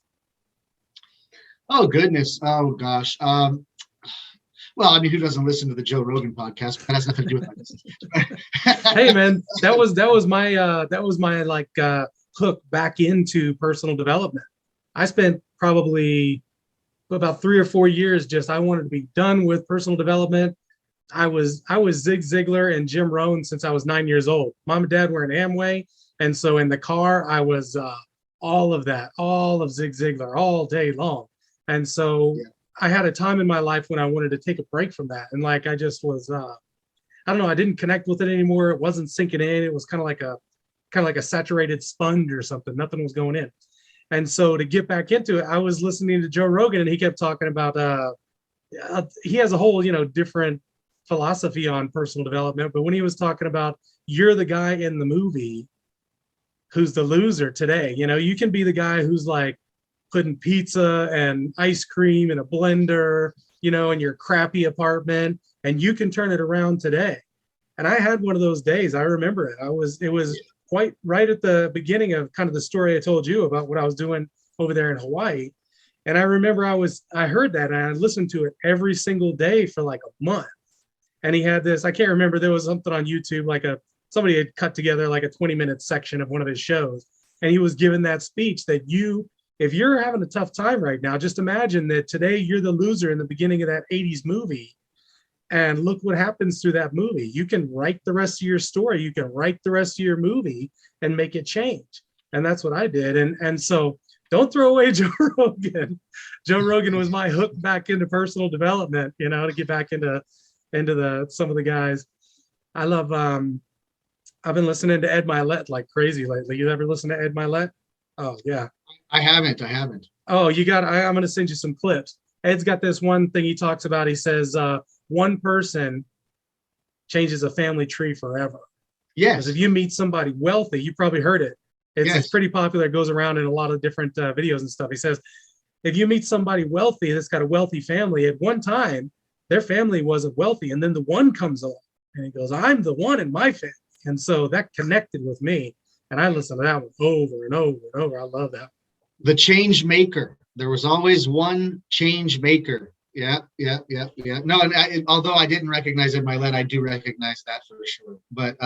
Oh, goodness. Oh, gosh. Well, I mean, who doesn't listen to the Joe Rogan podcast? That has nothing to do with my business. Hey, man, that was my like hook back into personal development. I spent probably about 3 or 4 years I wanted to be done with personal development. I was Zig Ziglar and Jim Rohn since I was 9 years old. Mom and Dad were in Amway. And so in the car, I was all of Zig Ziglar all day long. And so I had a time in my life when I wanted to take a break from that. And like, I just was, I don't know, I didn't connect with it anymore. It wasn't sinking in. It was kind of like a saturated sponge or something. Nothing was going in. And so to get back into it, I was listening to Joe Rogan, and he kept talking about, he has a whole, different philosophy on personal development. But when he was talking about, you're the guy in the movie who's the loser today. You can be the guy who's like putting pizza and ice cream in a blender, in your crappy apartment, and you can turn it around today. And I had one of those days. I remember it. It was quite right at the beginning of kind of the story I told you about what I was doing over there in Hawaii. And I remember I heard that and I listened to it every single day for like a month. And he had this, I can't remember, there was something on YouTube, somebody had cut together like a 20-minute section of one of his shows. And he was giving that speech that if you're having a tough time right now, just imagine that today you're the loser in the beginning of that 80s movie. And look what happens through that movie. You can write the rest of your story. You can write the rest of your movie and make it change. And that's what I did. And so don't throw away Joe Rogan. Joe Rogan was my hook back into personal development, to get back into some of the guys. I love, I've been listening to Ed Milet like crazy lately. You ever listen to Ed Milet? Oh, yeah. I haven't. Oh, I'm going to send you some clips. Ed's got this one thing he talks about. He says, one person changes a family tree forever. Yes. Because if you meet somebody wealthy, you probably heard it. It's pretty popular. It goes around in a lot of different videos and stuff. He says, if you meet somebody wealthy that's got a wealthy family, at one time, their family wasn't wealthy. And then the one comes along and he goes, I'm the one in my family. And so that connected with me. And I listen to that one over and over and over. I love that. The change maker. There was always one change maker. Yeah. No, and although I didn't recognize it in my lead, I do recognize that for sure. But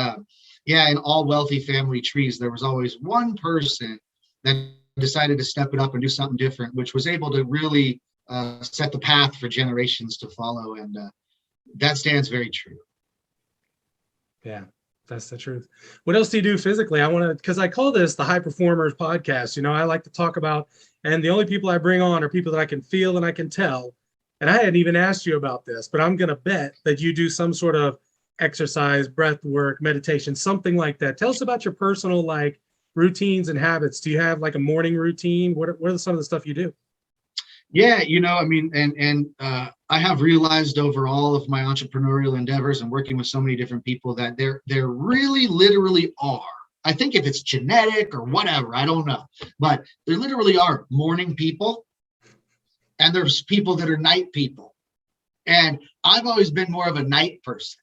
yeah, in all wealthy family trees, there was always one person that decided to step it up and do something different, which was able to really set the path for generations to follow. And that stands very true. Yeah, that's the truth. What else do you do physically? I want to, because I call this the High Performers Podcast. You know, I like to talk about, and the only people I bring on are people that I can feel and I can tell. And I hadn't even asked you about this, but I'm going to bet that you do some sort of exercise, breath work, meditation, something like that. Tell us about your personal like routines and habits. Do you have like a morning routine? What are some of the stuff you do? Yeah, you know, I mean, and I have realized over all of my entrepreneurial endeavors and working with so many different people that there really literally are. I think if it's genetic or whatever, I don't know, but there literally are morning people and there's people that are night people. And I've always been more of a night person,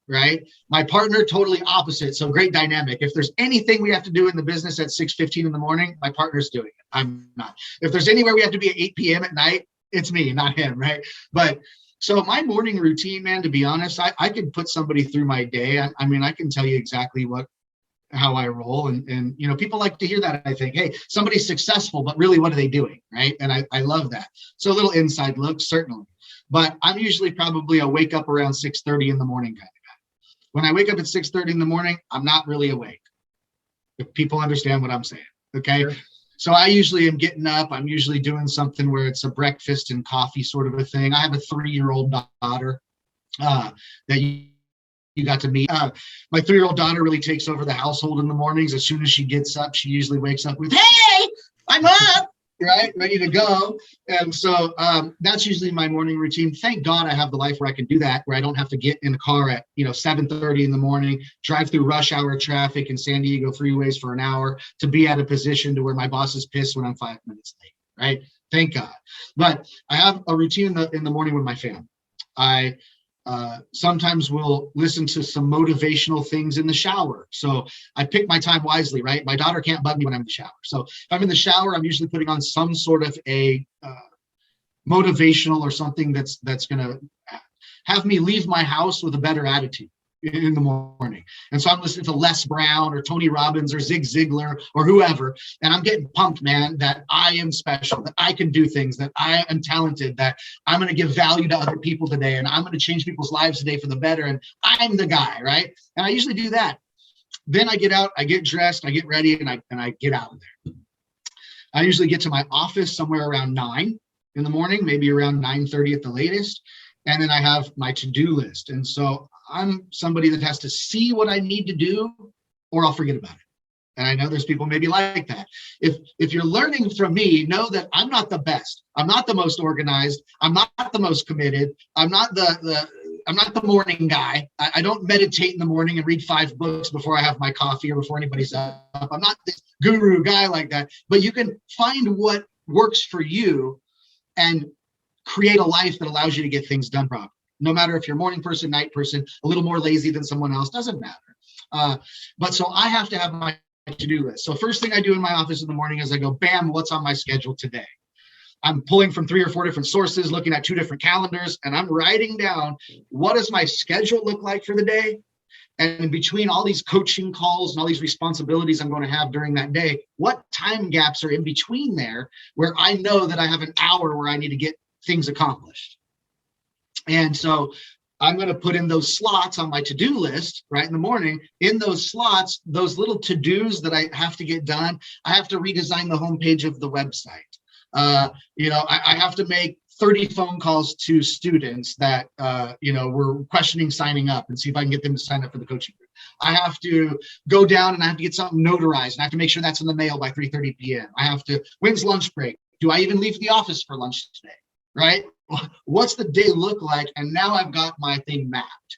right? My partner, totally opposite. So great dynamic. If there's anything we have to do in the business at 6:15 in the morning, my partner's doing it. I'm not. If there's anywhere we have to be at 8 p.m. at night, it's me, not him, right? But so my morning routine, man, to be honest, I could put somebody through my day. I mean, I can tell you exactly how I roll. And you know, people like to hear that. I think, hey, somebody's successful, but really, what are they doing, right? And I love that. So a little inside look, certainly. But I'm usually probably a wake up around 6:30 in the morning kind of guy. When I wake up at 6:30 in the morning, I'm not really awake. If people understand what I'm saying, okay? Sure. So I usually am getting up. I'm usually doing something where it's a breakfast and coffee sort of a thing. I have a 3-year-old daughter that you got to meet. My 3-year-old daughter really takes over the household in the mornings. As soon as she gets up, she usually wakes up with, hey, I'm up, right? Ready to go. And so that's usually my morning routine. Thank God I have the life where I can do that, where I don't have to get in the car at 7:30 in the morning, drive through rush hour traffic in San Diego freeways for an hour to be at a position to where my boss is pissed when I'm 5 minutes late, right? Thank God. But I have a routine in the morning with my family. I sometimes we'll listen to some motivational things in the shower. So I pick my time wisely, right? My daughter can't bug me when I'm in the shower. So if I'm in the shower, I'm usually putting on some sort of a motivational or something that's going to have me leave my house with a better attitude in the morning. And so I'm listening to Les Brown or Tony Robbins or Zig Ziglar or whoever, and I'm getting pumped, man, that I am special, that I can do things, that I am talented, that I'm going to give value to other people today, and I'm going to change people's lives today for the better, and I'm the guy, right? And I usually do that. Then I get out, I get dressed, I get ready, and I get out of there. I usually get to my office somewhere around 9 in the morning, maybe around 9:30 at the latest. And then I have my to-do list. And so I'm somebody that has to see what I need to do or I'll forget about it. And I know there's people maybe like that. If you're learning from me, know that I'm not the best. I'm not the most organized. I'm not the most committed. I'm not the morning guy. I don't meditate in the morning and read 5 books before I have my coffee or before anybody's up. I'm not this guru guy like that. But you can find what works for you and create a life that allows you to get things done properly. No matter if you're a morning person, night person, a little more lazy than someone else, doesn't matter. But so I have to have my to-do list. So first thing I do in my office in the morning is I go, bam, what's on my schedule today? I'm pulling from 3 or 4 different sources, looking at 2 different calendars, and I'm writing down what does my schedule look like for the day? And in between all these coaching calls and all these responsibilities I'm going to have during that day, what time gaps are in between there where I know that I have an hour where I need to get things accomplished? And so I'm going to put in those slots on my to-do list right in the morning. In those slots, those little to-dos that I have to get done, I have to redesign the homepage of the website. I have to make 30 phone calls to students that, were questioning signing up and see if I can get them to sign up for the coaching group. I have to go down and I have to get something notarized and I have to make sure that's in the mail by 3:30 p.m. I have to, when's lunch break? Do I even leave the office for lunch today? Right? What's the day look like? And now I've got my thing mapped.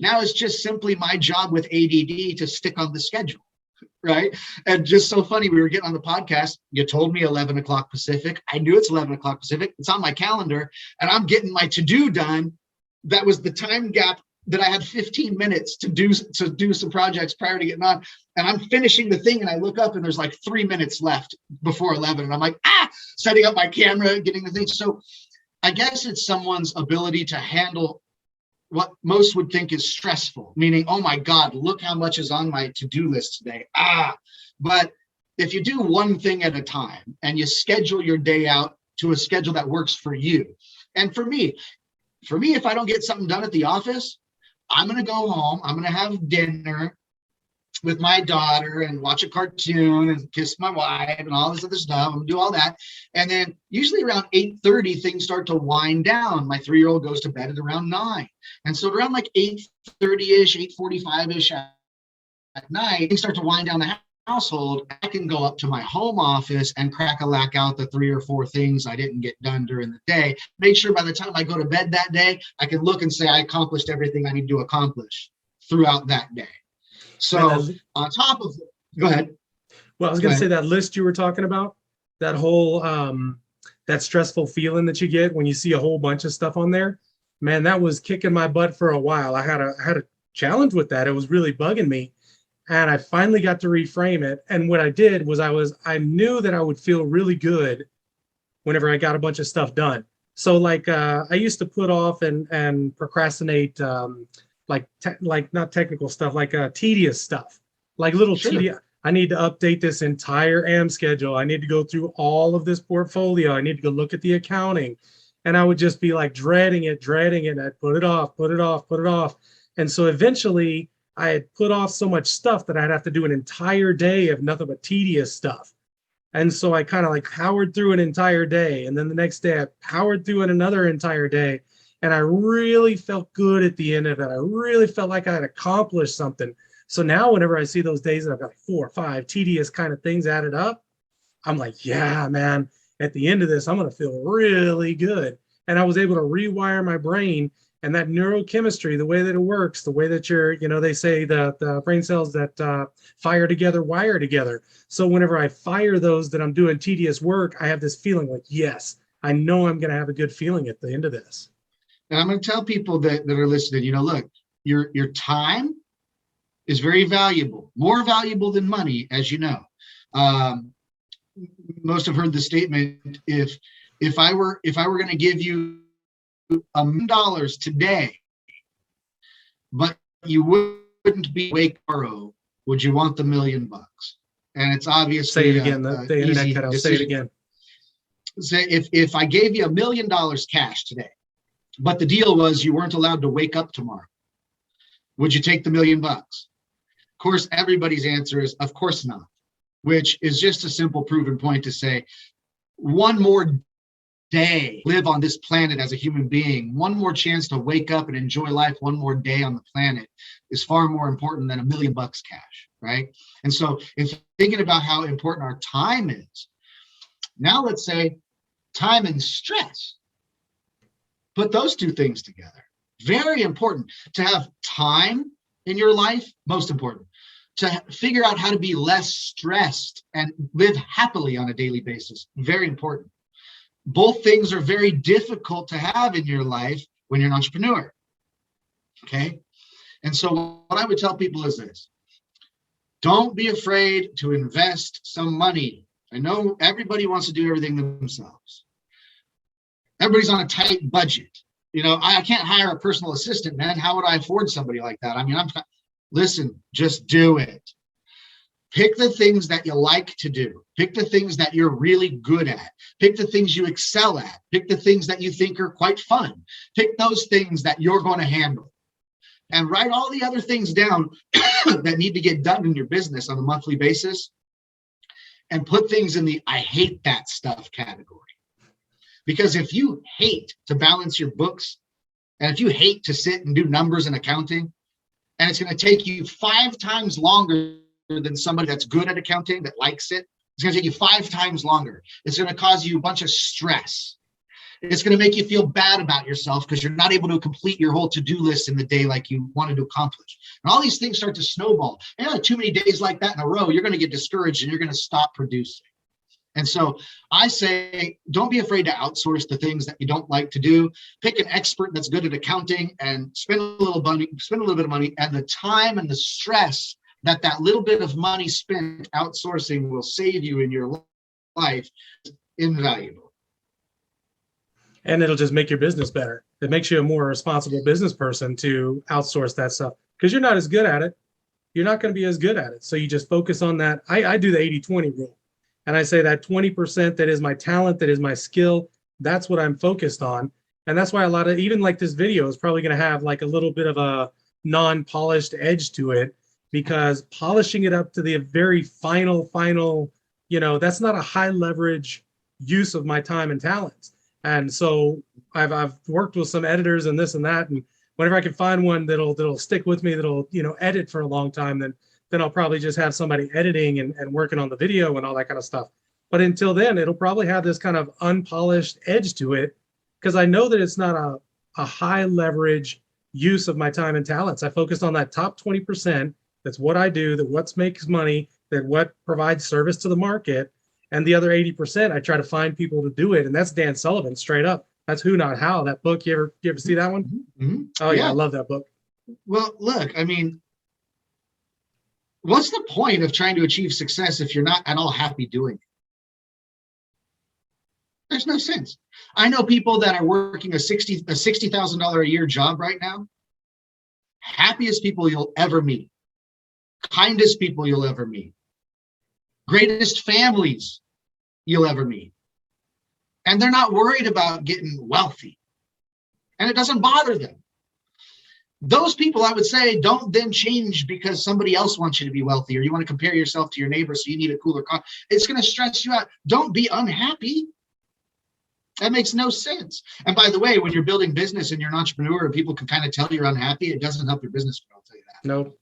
Now it's just simply my job with ADD to stick on the schedule. right? And just so funny, we were getting on the podcast. You told me 11 o'clock Pacific. I knew it's 11 o'clock Pacific. It's on my calendar, and I'm getting my to-do done. That was the time gap that I had 15 minutes to do some projects prior to getting on. And I'm finishing the thing, and I look up, and there's like 3 minutes left before 11. And I'm like, setting up my camera, getting the thing. So I guess it's someone's ability to handle what most would think is stressful, meaning, oh my God, look how much is on my to-do list today. But if you do one thing at a time and you schedule your day out to a schedule that works for you. And for me, if I don't get something done at the office, I'm going to go home. I'm going to have dinner with my daughter and watch a cartoon and kiss my wife and all this other stuff. I'm going to do all that. And then usually around 8:30, things start to wind down. My 3-year-old goes to bed at around 9. And so around like 8:30-ish, 8:45-ish at night, things start to wind down the household. I can go up to my home office and crack-a-lack out the 3 or 4 things I didn't get done during the day. Make sure by the time I go to bed that day, I can look and say I accomplished everything I need to accomplish throughout that day. So on top of it, go ahead. Well, I was going to say that list you were talking about, that whole, that stressful feeling that you get when you see a whole bunch of stuff on there, man, that was kicking my butt for a while. I had a challenge with that. It was really bugging me. And I finally got to reframe it. And what I did was I knew that I would feel really good whenever I got a bunch of stuff done. So like I used to put off and procrastinate like not technical stuff, like tedious stuff, like little tedious. I need to update this entire AM schedule. I need to go through all of this portfolio. I need to go look at the accounting. And I would just be like dreading it. I'd put it off. And so eventually I had put off so much stuff that I'd have to do an entire day of nothing but tedious stuff. And so I kind of like powered through an entire day. And then the next day I powered through another entire day. And I really felt good at the end of it. I really felt like I had accomplished something. So now whenever I see those days that I've got like 4 or 5 tedious kind of things added up, I'm like, yeah, man, at the end of this, I'm going to feel really good. And I was able to rewire my brain and that neurochemistry, the way that it works, the way that they say the brain cells that fire together, wire together. So whenever I fire those that I'm doing tedious work, I have this feeling like, yes, I know I'm going to have a good feeling at the end of this. And I'm going to tell people that are listening, look, your time is very valuable, more valuable than money, as you know. Most have heard the statement, if I were going to give you $1 million today, but you wouldn't be awake tomorrow, would you want the $1 million? And it's obviously say it again. The internet cut out. Say it again. Say if I gave you $1 million cash today, but the deal was you weren't allowed to wake up tomorrow, would you take the $1 million? Of course, everybody's answer is, of course not, which is just a simple proven point to say, one more day live on this planet as a human being, one more chance to wake up and enjoy life one more day on the planet is far more important than $1 million cash, right? And so in thinking about how important our time is, now let's say time and stress. Put those two things together. Very important to have time in your life, most important. To figure out how to be less stressed and live happily on a daily basis, very important. Both things are very difficult to have in your life when you're an entrepreneur, okay? And so what I would tell people is this. Don't be afraid to invest some money. I know everybody wants to do everything themselves. Everybody's on a tight budget. I can't hire a personal assistant, man. How would I afford somebody like that? I mean, listen, just do it. Pick the things that you like to do. Pick the things that you're really good at. Pick the things you excel at. Pick the things that you think are quite fun. Pick those things that you're going to handle. And write all the other things down that need to get done in your business on a monthly basis. And put things in the I hate that stuff category. Because if you hate to balance your books, and if you hate to sit and do numbers and accounting, and it's going to take you 5 times longer than somebody that's good at accounting, that likes it, it's going to take you 5 times longer. It's going to cause you a bunch of stress. It's going to make you feel bad about yourself because you're not able to complete your whole to-do list in the day like you wanted to accomplish. And all these things start to snowball. And too many days like that in a row, you're going to get discouraged and you're going to stop producing. And so I say, don't be afraid to outsource the things that you don't like to do. Pick an expert that's good at accounting and spend a little bit of money, and the time and the stress that little bit of money spent outsourcing will save you in your life is invaluable. And it'll just make your business better. It makes you a more responsible business person to outsource that stuff, because you're not as good at it. You're not going to be as good at it. So you just focus on that. I do the 80-20 rule. And I say that 20% that is my talent, that is my skill, that's what I'm focused on. And that's why a lot of, even like this video is probably going to have like a little bit of a non-polished edge to it, because polishing it up to the very final, that's not a high leverage use of my time and talents. And so I've worked with some editors and this and that. And whenever I can find one that'll stick with me, that'll, edit for a long time, then I'll probably just have somebody editing and working on the video and all that kind of stuff. But until then, it'll probably have this kind of unpolished edge to it, because I know that it's not a high leverage use of my time and talents. I focused on that top 20%. That's what I do, that what makes money, that what provides service to the market. And the other 80%, I try to find people to do it. And that's Dan Sullivan, straight up. That's Who Not How. That book, you ever see that one? Mm-hmm. Oh yeah, I love that book. Well, look, I mean, what's the point of trying to achieve success if you're not at all happy doing it? There's no sense. I know people that are working a $60,000 a year job right now. Happiest people you'll ever meet. Kindest people you'll ever meet. Greatest families you'll ever meet. And they're not worried about getting wealthy. And it doesn't bother them. Those people, I would say, don't then change because somebody else wants you to be wealthy, or you want to compare yourself to your neighbor so you need a cooler car. It's going to stress you out. Don't be unhappy. That makes no sense. And by the way, when you're building business and you're an entrepreneur and people can kind of tell you're unhappy, it doesn't help your business. I'll tell you that. Nope.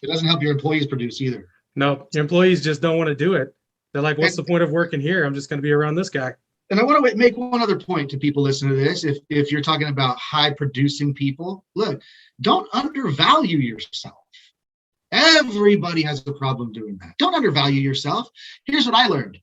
It doesn't help your employees produce either. No, your employees just don't want to do it. They're like, what's the point of working here? I'm just going to be around this guy. And I want to make one other point to people listening to this. If you're talking about high producing people, look, don't undervalue yourself. Everybody has a problem doing that. Don't undervalue yourself. Here's what I learned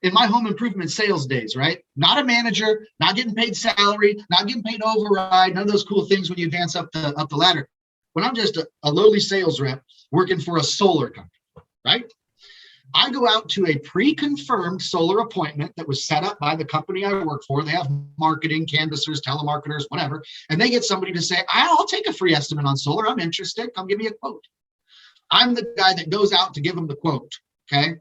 in my home improvement sales days, right? Not a manager, not getting paid salary, not getting paid override, none of those cool things when you advance up the ladder. When I'm just a lowly sales rep working for a solar company, right? I go out to a pre-confirmed solar appointment that was set up by the company I work for. They have marketing, canvassers, telemarketers, whatever. And they get somebody to say, I'll take a free estimate on solar. I'm interested. Come give me a quote. I'm the guy that goes out to give them the quote, okay?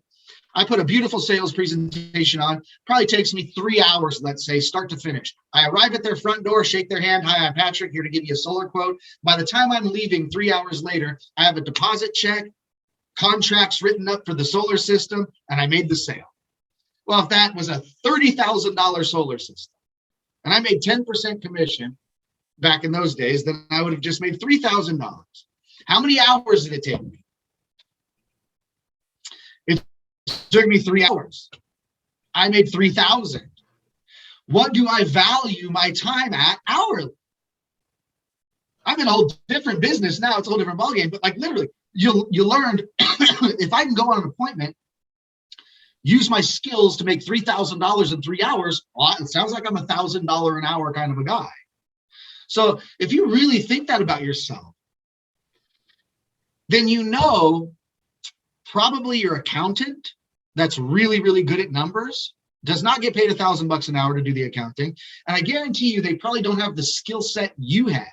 I put a beautiful sales presentation on. Probably takes me 3 hours, let's say, start to finish. I arrive at their front door, shake their hand. Hi, I'm Patrick, here to give you a solar quote. By the time I'm leaving 3 hours later, I have a deposit check, contracts written up for the solar system, and I made the sale. Well, if that was a $30,000 solar system, and I made 10% commission back in those days, then I would have just made $3,000. How many hours did it take me? It took me 3 hours. I made 3,000. What do I value my time at hourly? I'm in a whole different business now. It's a whole different ballgame, but like literally, you learned if I can go on an appointment, use my skills to make $3,000 in 3 hours, well, it sounds like I'm $1,000 an hour kind of a guy. So if you really think that about yourself, then you know probably your accountant that's really, really good at numbers does not get paid $1,000 an hour to do the accounting. And I guarantee you they probably don't have the skill set you had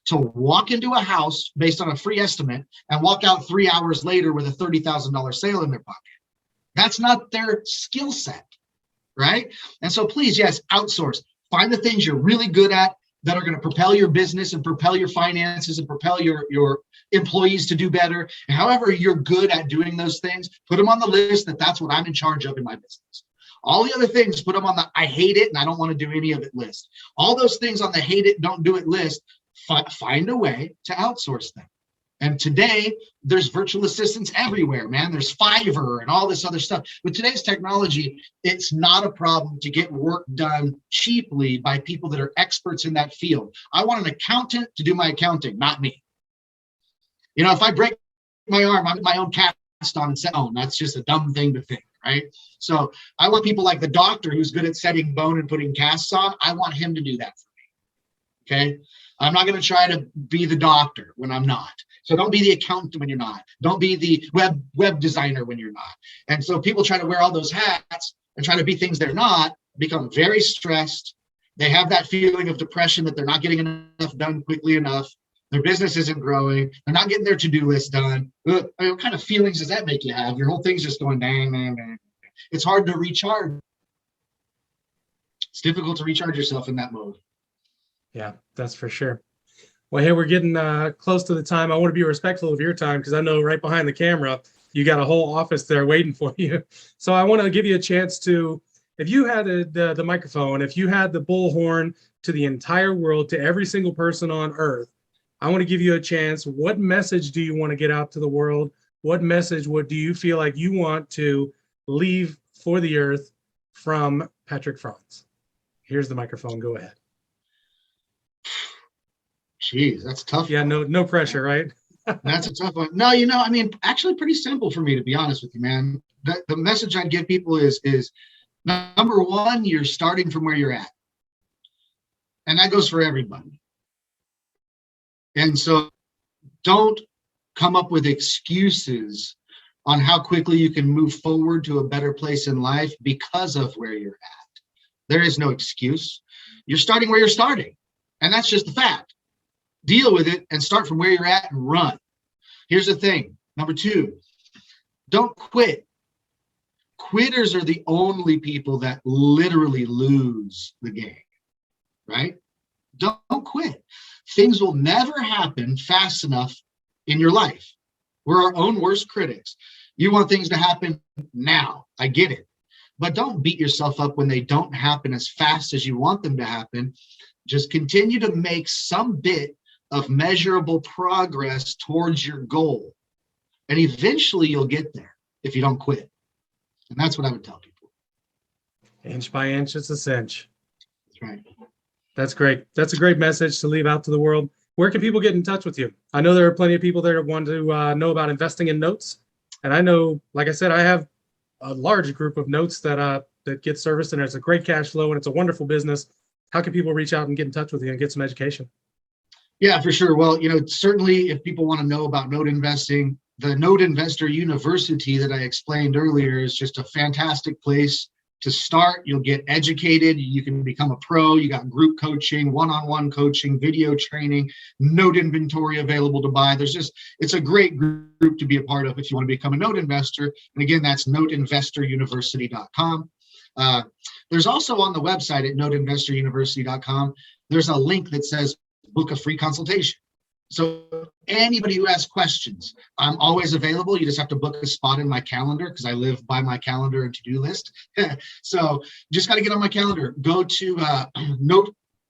to walk into a house based on a free estimate and walk out 3 hours later with a $30,000 sale in their pocket. That's not their skill set, right? And so please, yes, outsource. Find the things you're really good at that are going to propel your business and propel your finances and propel your employees to do better. And however you're good at doing those things, put them on the list that's what I'm in charge of in my business. All the other things, put them on the I hate it and I don't want to do any of it list. All those things on the hate it, don't do it list, find a way to outsource them. And today, there's virtual assistants everywhere, man. There's Fiverr and all this other stuff. With today's technology, it's not a problem to get work done cheaply by people that are experts in that field. I want an accountant to do my accounting, not me. You know, if I break my arm, I'm my own cast on and say, oh, that's just a dumb thing to think, right? So I want people like the doctor who's good at setting bone and putting casts on. I want him to do that for me, okay? I'm not going to try to be the doctor when I'm not. So don't be the accountant when you're not. Don't be the web designer when you're not. And so people try to wear all those hats and try to be things they're not, become very stressed. They have that feeling of depression that they're not getting enough done quickly enough. Their business isn't growing. They're not getting their to-do list done. What kind of feelings does that make you have? Your whole thing's just going dang, dang, dang. It's hard to recharge. It's difficult to recharge yourself in that mode. Yeah, that's for sure. Well, hey, we're getting close to the time. I want to be respectful of your time because I know right behind the camera, you got a whole office there waiting for you. So I want to give you a chance to, if you had the microphone, if you had the bullhorn to the entire world, to every single person on earth, I want to give you a chance. What message do you want to get out to the world? What message do you feel like you want to leave for the earth from Patrick Franz? Here's the microphone. Go ahead. Jeez, that's tough. Yeah, no pressure, right? That's a tough one. No, you know, I mean, actually pretty simple for me, to be honest with you, man. The message I'd give people is number one, you're starting from where you're at. And that goes for everybody. And so don't come up with excuses on how quickly you can move forward to a better place in life because of where you're at. There is no excuse. You're starting where you're starting. And that's just the fact. Deal with it and start from where you're at and run. Here's the thing. Number two, don't quit. Quitters are the only people that literally lose the game, right? Don't quit. Things will never happen fast enough in your life. We're our own worst critics. You want things to happen now. I get it. But don't beat yourself up when they don't happen as fast as you want them to happen. Just continue to make some bit of measurable progress towards your goal. And eventually you'll get there if you don't quit. And that's what I would tell people. Inch by inch, it's a cinch. That's right. That's great. That's a great message to leave out to the world. Where can people get in touch with you? I know there are plenty of people that want to know about investing in notes. And I know, like I said, I have a large group of notes that get serviced, and it's a great cash flow and it's a wonderful business. How can people reach out and get in touch with you and get some education? Yeah, for sure. Well, you know, certainly if people want to know about note investing, the Note Investor University that I explained earlier is just a fantastic place to start. You'll get educated. You can become a pro. You got group coaching, one-on-one coaching, video training, note inventory available to buy. It's a great group to be a part of if you want to become a note investor. And again, that's noteinvestoruniversity.com. There's also on the website at noteinvestoruniversity.com, there's a link that says book a free consultation. So anybody who has questions, I'm always available. You just have to book a spot in my calendar because I live by my calendar and to-do list. So just got to get on my calendar. Go to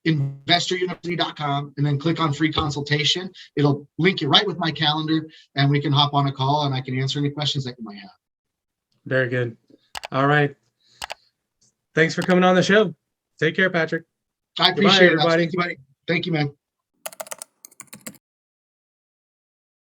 noteinvestoruniversity.com and then click on free consultation. It'll link you right with my calendar and we can hop on a call and I can answer any questions that you might have. Very good. All right. Thanks for coming on the show. Take care, Patrick. I appreciate it. Everybody. Thank you, buddy. Thank you, man.